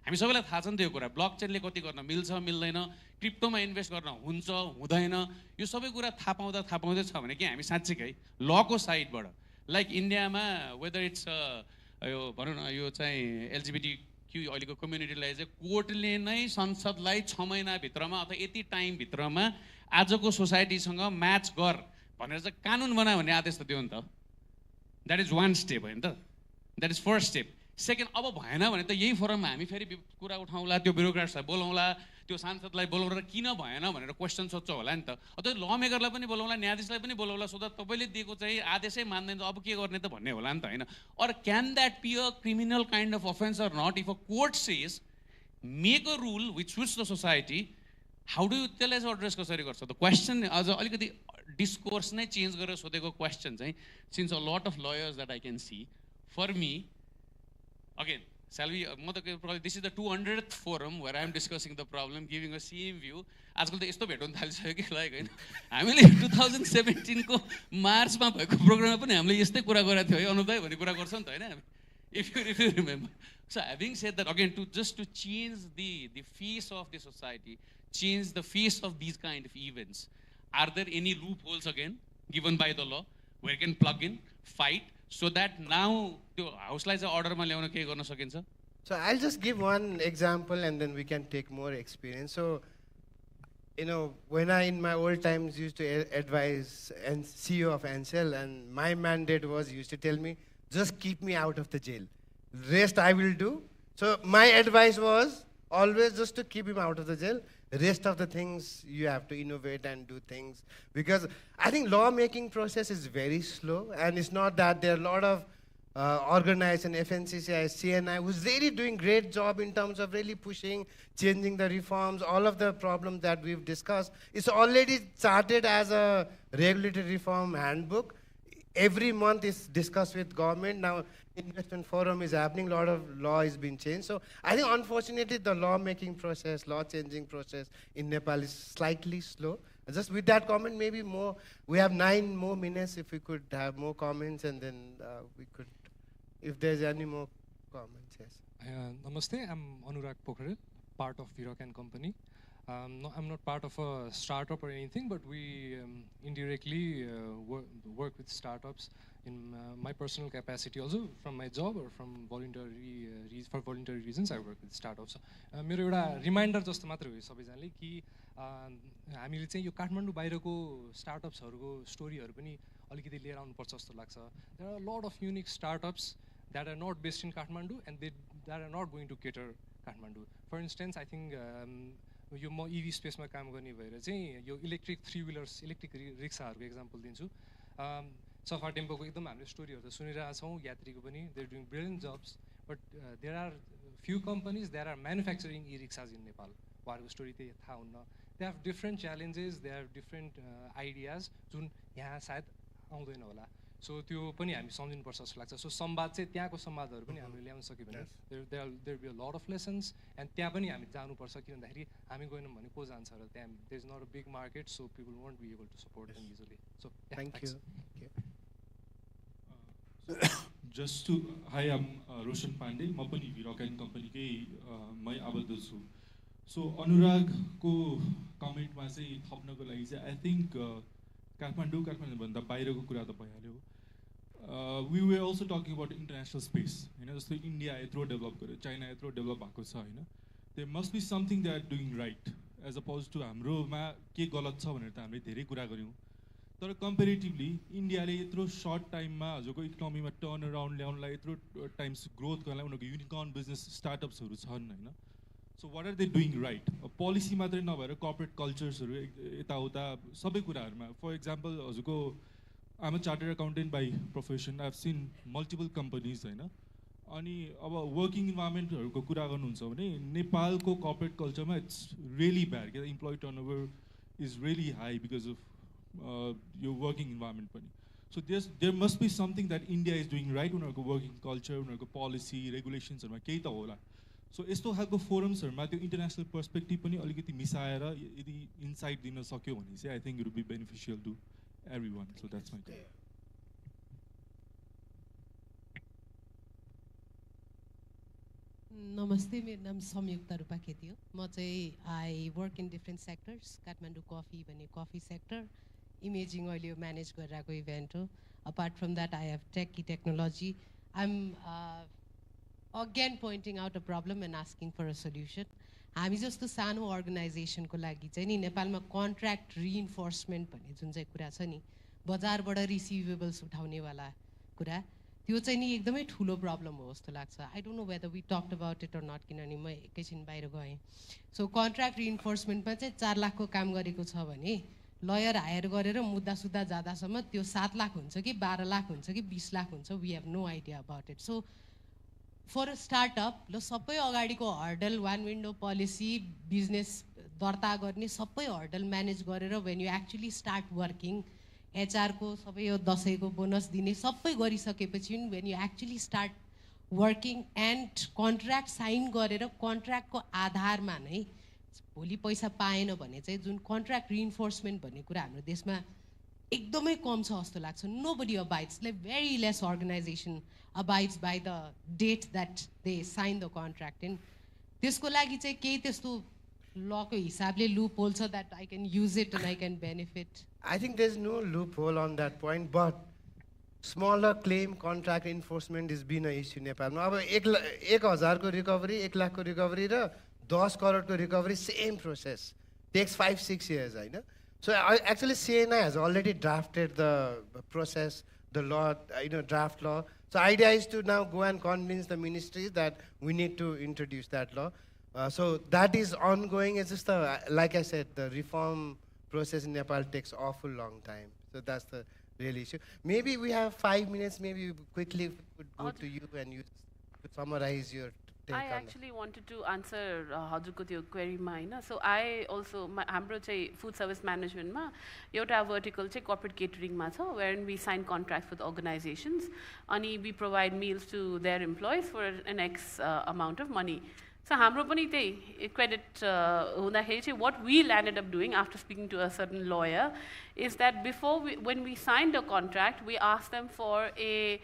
हामी सबैलाई थाहा छ नि त्यो कुरा ब्लक चेनले कति गर्न मिल्छ मिल्दैन क्रिप्टोमा इन्भेस्ट गर्न हुन्छ हुँदैन यो सबै कुरा थाहा पाउँदै छ भने कि हामी साँच्चीकै लको साइडबाट लाइक इन्डियामा वेदर इट्स यो भनौँ न यो चाहिँ एलजिबिटी क्यु अहिलेको कम्युनिटीलाई चाहिँ कोर्टले नै संसदलाई 6 महिनाभित्रमा अथवा यति टाइमभित्रमा आजको सोसाइटीसँग म्याच गर भनेर चाहिँ कानुन बनायो भन्ने आदेश त दियो नि त द्याट इज वान स्टेप होइन त that is first step second अब भएन भने त यही फोरममा हामी फेरि कुरा उठाउँला त्यो ब्युरोक्राट्सलाई बोलाउँला त्यो सांसदलाई बोलाउँ र किन भएन भनेर क्वेसन सोध्छ होला नि त अथवा ल मेकरलाई पनि बोलाउँला न्यायाधीशलाई पनि बोलाउँला सो द्याट तपाईँले दिएको चाहिँ आदेशै मान्दैन अब के गर्ने त भन्ने होला नि त होइन or can that be a criminal kind of offence or not if a court says make a rule which suits the society how do you त्यसलाई चाहिँ एड्रेस कसरी गर्छ त क्वेसन अझ अलिकति डिस्कोर्स नै चेन्ज गरेर सोधेको क्वेसन चाहिँ since a lot of lawyers that I can see for me again Salvi, this is the 200th forum where I am discussing the problem, giving a same view. आजकल त यस्तो भेट हुन थालिसक्यो कि लाइक होइन हामीले 2017 को मार्चमा भएको प्रोग्राममा पनि हामीले यस्तै कुरा गरेको थियो है अनुदय भन्ने कुरा गर्छ नि त होइन if you remember. So having said that, again, to change the face of the society, change the face of these kind of events, are there any loopholes again given by the law where you can plug in, fight, so that now the house lies order ma ल्याउन के गर्न सकिन्छ? So I'll just give one example and then we can take more experience. So, you know, when I in my old times used to advise and CEO of Ansel, and my mandate was used to tell me, just keep me out of the jail. Rest I will do. So my advice was always just to keep him out of the jail. The rest of the things you have to innovate and do things, because I think law-making process is very slow, and it's not that there are a lot of organization, FNCCI, CNI, who's really doing great job in terms of really pushing, changing the reforms, all of the problems that we've discussed. It's already started as a regulatory reform handbook. Every month is discussed with government. Now, investment forum is happening, a lot of law is being changed. So I think unfortunately the law-making process, law-changing process in Nepal is slightly slow. Just with that comment, maybe more, we have 9 more minutes if we could have more comments, and then we could, if there's any more comments, yes. Namaste, I'm Anurag Pokharel, part of Virok & Company. No, I'm not part of a startup or anything, but we indirectly work with startups in my personal capacity also, from my job or from voluntary for voluntary reasons I work with startups. मेरो एउटा reminder जस्तो मात्र हो सबैजनाले कि हामीले चाहिँ यो काठमाडौँ बाहिरको स्टार्टअप्सहरूको स्टोरीहरू पनि अलिकति लिएर आउनुपर्छ जस्तो लाग्छ. There are a lot of unique startups that are not based in Kathmandu and that are not going to cater Kathmandu. For instance, I think यो म EV स्पेसमा काम गर्ने भएर चाहिँ यो इलेक्ट्रिक 3-व्हिलर्स इलेक्ट्रिक रिक्साहरूको एक्जाम्पल दिन्छु. सफा टेम्पोको एकदम हामीले स्टोरीहरू त सुनिरहेको छौँ, यात्रीको पनि they're doing brilliant jobs, but there are few companies there are manufacturing e rickshaws in Nepal. उहाँहरूको स्टोरी त्यही थाहा हुन्न. They have different challenges, they have different ideas जुन यहाँ सायद आउँदैन होला. सो त्यो पनि हामी सम्झिनुपर्छ जस्तो लाग्छ. सो संवाद चाहिँ त्यहाँको संवादहरू पनि हामीले ल्याउन सक्यो भने there be a lot of lessons, end त्यहाँ पनि हामी जानुपर्छ. किन भन्दाखेरि हामी गएनौँ भने को जान्छ र त्यहाँ there is not a big market, so people won't be able to support them easily. So thank you. Just to, hi, I'm Roshan Pandey. म पनि Virok & Company मै आबद्ध छु. सो अनुरागको कमेन्टमा चाहिँ थप्नको लागि चाहिँ आई थिङ्क काठमाडौँभन्दा बाहिरको कुरा त भइहाल्यो. We were also talking about international space होइन. जस्तो इन्डिया यत्रो डेभलप गर्यो, चाइना यत्रो डेभलप भएको छ होइन. There must be something they are doing right as oppose to हाम्रोमा के गलत छ भनेर त हामीले धेरै कुरा गऱ्यौँ. तर कम्पेरिटिभली इन्डियाले यत्रो सर्ट टाइममा हजुरको इकोनोमीमा टर्न अराउन्ड ल्याउनलाई, यत्रो टाइम्स ग्रोथ गर्नलाई उनीहरूको युनिकर्न बिजनेस स्टार्टअप्सहरू छन् होइन. So what are they doing right? Policy मात्रै नभएर कर्पोरेट कल्चर्सहरू यताउता सबै कुराहरूमा. फर इक्जाम्पल हजुरको आम a chartered accountant by profession, I have seen multiple companies होइन. अनि अब वर्किङ इन्भाइरोमेन्टहरूको कुरा गर्नुहुन्छ भने नेपालको कर्पोरेट कल्चरमा इट्स रियली ब्याड. क्या employee turnover is really high because of यो वर्किङ इन्भाइरोमेन्ट पनि. So there must be something that India is doing right. उनीहरूको वर्किङ कल्चर, उनीहरूको पोलिसी रेगुलेसन्सहरूमा केही त होला. सो यस्तो खालको फोरम्सहरूमा त्यो इन्टरनेसनल पर्सपेक्टिभ पनि अलिकति मिसाएर यदि इन्साइट दिन सक्यो भने चाहिँ I think it would be beneficial to everyone. So that's my take. Namaste, मेरो नाम संयुक्ता रूपा खेती हो. म चाहिँ I work in different sectors. Kathmandu coffee भन्ने coffee sector. Imaging अहिले यो manage गरिरहेको event हो. Apart from that, I have technology. I'm again pointing out a problem and asking for a solution. हामी जस्तो सानो अर्गनाइजेसनको लागि चाहिँ नि नेपालमा कन्ट्र्याक्ट रिइन्फोर्समेन्ट भन्ने जुन चाहिँ कुरा छ नि बजारबाट रिसिभेबल्स उठाउनेवाला कुरा त्यो चाहिँ नि एकदमै ठुलो प्रब्लम हो जस्तो लाग्छ. I don't know whether we talked about it or not किनभने म एकैछिन बाहिर गएँ. सो कन्ट्र्याक्ट रिइन्फोर्समेन्टमा चाहिँ 4 लाखको काम गरेको छ भने लयर हायर गरेर मुद्दा सुद्धा जाँदासम्म त्यो 7 लाख हुन्छ कि 12 लाख हुन्छ कि 20 लाख हुन्छ. We have no idea about it. So for a startup ल सबै अगाडिको hurdle one window policy business दर्ता गर्ने सबै हर्डल म्यानेज गरेर when you actually start working एचआरको सबै यो दसैँको बोनस दिने सबै गरिसकेपछि when you actually start working and contract sign गरेर कन्ट्र्याक्टको आधारमा नै भोलि पैसा पाएन भने चाहिँ जुन कन्ट्र्याक्ट रिइन्फोर्समेन्ट भन्ने कुरा हाम्रो देशमा एकदमै कम छ जस्तो लाग्छ. Nobody abides like very less organisation abides by the date that they sign the contract. And त्यसको लागि चाहिँ केही त्यस्तो लको हिसाबले लुप होल छ that I can use it and I can benefit. I think there's no loophole on that point, but smaller claim contract enforcement has been an issue in Nepal. Now, 1,000 ko recovery, 1 lakh ko recovery, 10 crore ko recovery, same process. Takes 5-6 years, I know. So actually CNI has already drafted the process, the law, draft law. So idea is to now go and convince the ministries that we need to introduce that law. So that is ongoing. It's just like I said, the reform process in Nepal takes awful long time. So that's the real issue. Maybe we have 5 minutes, maybe quickly we could go to you and you summarize your take I on actually wanted to answer हजुरको त्यो क्वेरीमा हैन. सो I also हाम्रो चाहिँ food service म्यानेजमेन्टमा एउटा vertical चाहिँ corporate केटरिङमा छ where we sign contract with organisations अनि we provide meals to their employees for an x amount of money. So हाम्रो पनि त्यही क्रेडिट हुँदाखेरि चाहिँ what we landed up doing after speaking to a certain lawyer is that before when we signed a contract, we asked them for a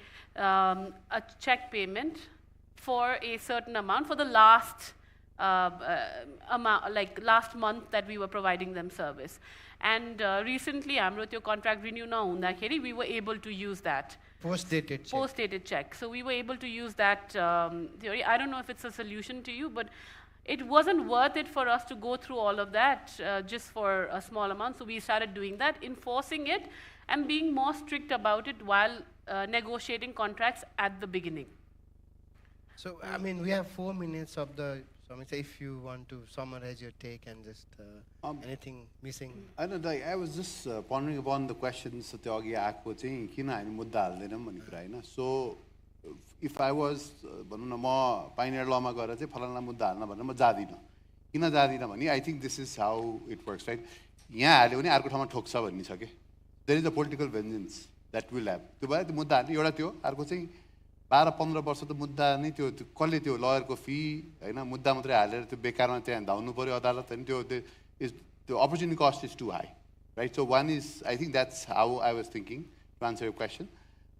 check payment for a certain amount for the last amount, like last month that we were providing them service. And recently हाम्रो त्यो contract renew नहुँदाखेरि we were able to use that. Post-dated check. Post-dated check. So we were able to use that theory. I don't know if it's a solution to you, but it wasn't worth it for us to go through all of that just for a small amount. So we started doing that, enforcing it, and being more strict about it while negotiating contracts at the beginning. So, I mean, we have 4 minutes of the summit. If you want to summarize your take and just anything missing. I don't know, I was just pondering upon the questions that अघि आएको चाहिँ किन हामी मुद्दा हाल्दैनौँ भन्ने कुरा हैन. So if I was भनौँ न म पाइनियर लमा गएर चाहिँ फलाना मुद्दा हाल्न भनेर म जादिनँ. किन जादिनँ भने I think this is how it works, right? यहाँ हाल्यो भने अर्को ठाउँमा ठोक्छ भन्ने छ के. There is a political vengeance that will have. त्यो भयो त्यो मुद्दा हाल्ने एउटा त्यो अर्को चाहिँ 12-15 वर्ष त मुद्दा नै त्यो कसले त्यो लयरको फी हैन मुद्दा मात्रै हालेर त्यो बेकारमा त्यहाँ धाउनु पर्यो अदालत हैन त्यो opportunity cost is too high, right? So one is, I think that's how I was thinking to answer your question.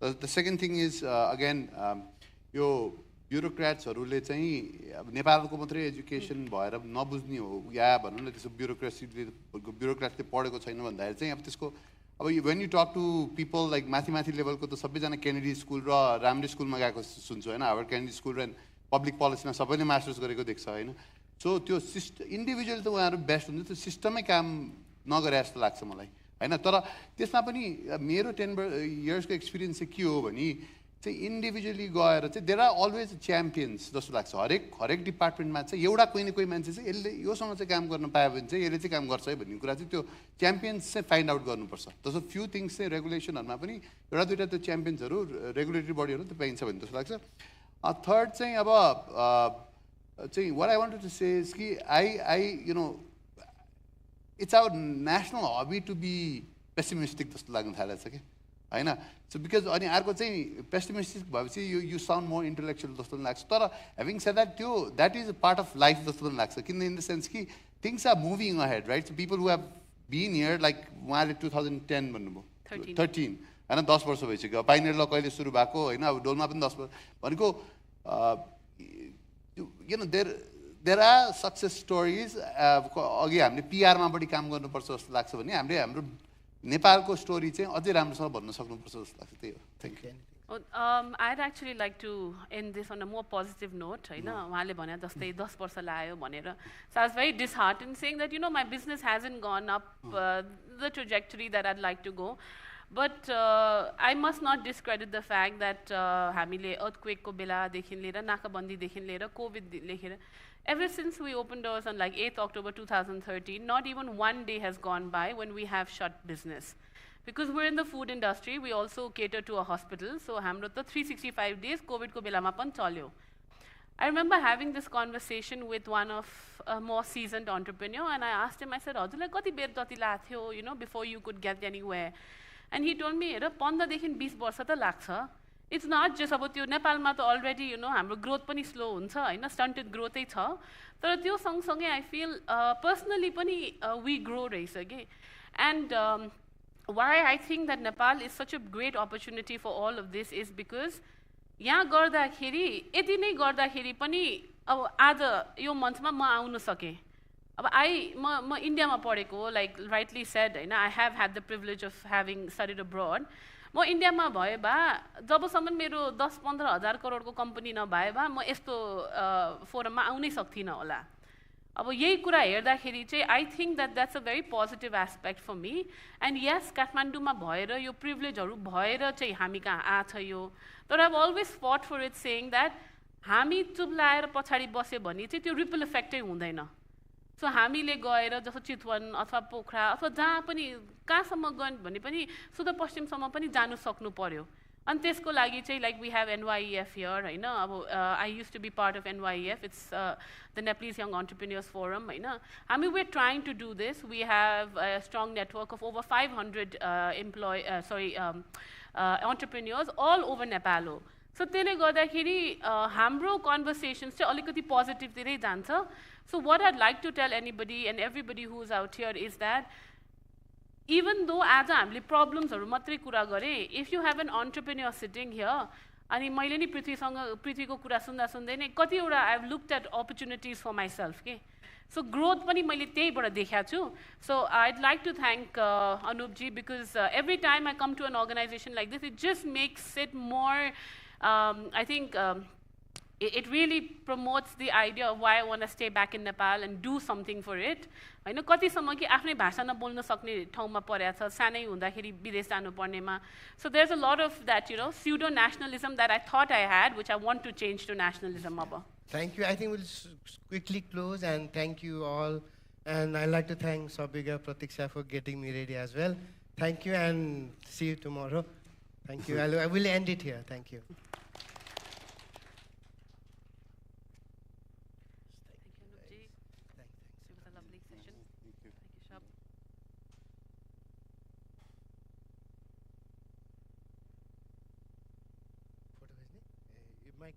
The second thing is again यो ब्युरोक्र्याट्सहरूले चाहिँ अब नेपालको मात्रै एजुकेसन भएर नबुझ्ने हो या भनौँ न त्यसको ब्युरोक्र्याटले पढेको छैन भन्दाखेरि चाहिँ अब त्यसको अब when you talk to people like माथि लेभलको त सबैजना केनेडी स्कुल र राम्रे स्कुलमा गएको सुन्छु हैन. हार्वर्ड केनेडी स्कुल र पब्लिक पोलिसीमा सबैले मास्टर्स गरेको देख्छ हैन. सो त्यो इन्डिभिजुअल त उहाँहरू बेस्ट हुन्छ, त्यो सिस्टमै काम नगरे जस्तो लाग्छ मलाई हैन. तर त्यसमा पनि मेरो 10 इयर्सको एक्सपिरियन्स चाहिँ के हो भने चाहिँ इन्डिभिजुअली गएर चाहिँ देयर आर अलवेज च्याम्पियन्स जस्तो लाग्छ. हरेक डिपार्टमेन्टमा चाहिँ एउटा कोही न कोही मान्छे चाहिँ यसले योसँग चाहिँ काम गर्न पायो भने चाहिँ यसले चाहिँ काम गर्छ है भन्ने कुरा चाहिँ त्यो च्याम्पियन्स चाहिँ फाइन्ड आउट गर्नुपर्छ. जस्तो फ्यु थिङ्स चाहिँ रेगुलेसनहरूमा पनि एउटा दुइटा त्यो च्याम्पियन्सहरू रेगुलेटरी बडीहरू त पाइन्छ भन्ने जस्तो लाग्छ. थर्ड चाहिँ अब चाहिँ what I wanted to say is कि I you know it's our national hobby to be pessimistic जस्तो लाग्न थालेको छ कि हैन. सो बिकज अनि अर्को चाहिँ पेसिमिस्टिक भएपछि यु साउन्ड मोर इन्टेलेक्चुअल जस्तो लाग्छ. तर having said that that is a part of life जस्तो पनि लाग्छ. किन इन द सेन्स कि things are moving ahead, right? So people who have been here like उहाँले 2010 भन्नुभयो 13 होइन 10 वर्ष भइसक्यो पाइनियर ल कहिले सुरु भएको होइन अब डोलमा पनि 10 वर्ष भनेको देयर आर सक्सेस स्टोरिज अघि हामीले पिआरमा बढी काम गर्नुपर्छ जस्तो लाग्छ भने हाम्रो नेपालको स्टोरी चाहिँ अझै राम्रोसँग भन्न सक्नुपर्छ जस्तो लाग्छ त्यही हो thank you I'd actually like to end this on a more positive note. उहाँले भने जस्तै 10 वर्ष लाग्यो भनेर. So I was very disheartened saying that, my business hasn't gone up the trajectory that I'd like to go. But I must not discredit the fact that हामीले earthquake को बेलादेखि लिएर नाकाबन्दीदेखि लिएर COVID लेखेर ever since we opened doors on like 8th October 2013, not even one day has gone by when we have shut business. Because we're in the food industry, we also cater to a hospital. So हाम्रो त 365 days COVID को बेलामा पनि चल्यो. I remember having this conversation with one of a more seasoned entrepreneur, and I asked him, I said, हजुरलाई कति बेर जति लाग्थ्यो, before you could get anywhere? And he told me, 15 देखि 20 वर्ष त लाग्छ. It's not just अब त्यो नेपालमा त already, हाम्रो growth पनि slow हुन्छ, हैन, stunted growth नै छ. तर त्यो सँगसँगै I feel personally पनि we grow रहेछ के. And why I think that Nepal is such a great opportunity for all of this is because यहाँ गर्दाखेरि यति नै गर्दाखेरि पनि अब आज यो मञ्चमा म आउन सके. अब म इन्डियामा पढेको हो, like rightly said, Hahn, I have had the privilege of having studied abroad. म इन्डियामा भए भए जबसम्म मेरो 10-15 हजार करोडको कम्पनी नभए भए म यस्तो फोरममा आउनै सक्थिनँ होला. अब यही कुरा हेर्दाखेरि चाहिँ I think that that's a very positive aspect for me. And yes, काठमाडौँमा भएर यो प्रिभिलेजहरू भएर चाहिँ हामी कहाँ आछ यो. तर I've always fought for it, saying that हामी चुप्लाएर पछाडि बस्यो भने चाहिँ त्यो रिपल इफेक्टै हुँदैन. सो हामीले गएर जस्तो चितवन अथवा पोखरा अथवा जहाँ पनि कहाँसम्म गयो भने पनि सुदूरपश्चिमसम्म पनि जानु सक्नु पर्यो. And त्यसको लागि चाहिँ like we have NYEF here, हैन. अब I used to be part of NYEF. It's the Nepalese Young Entrepreneurs Forum, Hahn. We're trying to do this. We have a strong network of over 500 entrepreneurs all over Nepal. So त्यसले गर्दाखेरि हाम्रो conversations चाहिँ अलिकति positive तिरै जान्छ. So what I'd like to tell anybody and everybody who's out here is that even though आज हामीले प्रब्लम्सहरू मात्रै कुरा गरे, if you have an entrepreneur sitting here, अनि मैले नि पृथ्वीको कुरा सुन्दा सुन्दै नै कतिवटा I've looked at opportunities for myself के. So growth पनि मैले त्यहीबाट देखाएको छु. So I'd like to thank Anupji because every time I come to an organization like this, it just makes it more, I think, it really promotes the idea of why I want to stay back in Nepal and do something for it. हैन, कतिसम्म कि आफ्नै भाषा नबोल्न सक्ने ठाउँमा परेको छ, सानै हुँदाखेरि विदेश जानु पर्नेमा. So there's a lot of that, pseudo nationalism that I thought I had, which I want to change to nationalism. Thank you. I think we'll quickly close, and thank you all. And I'd like to thank Sabiga Pratiksha for getting me ready as well. Thank you, and see you tomorrow. Thank you. I will end it here. Thank you. Mic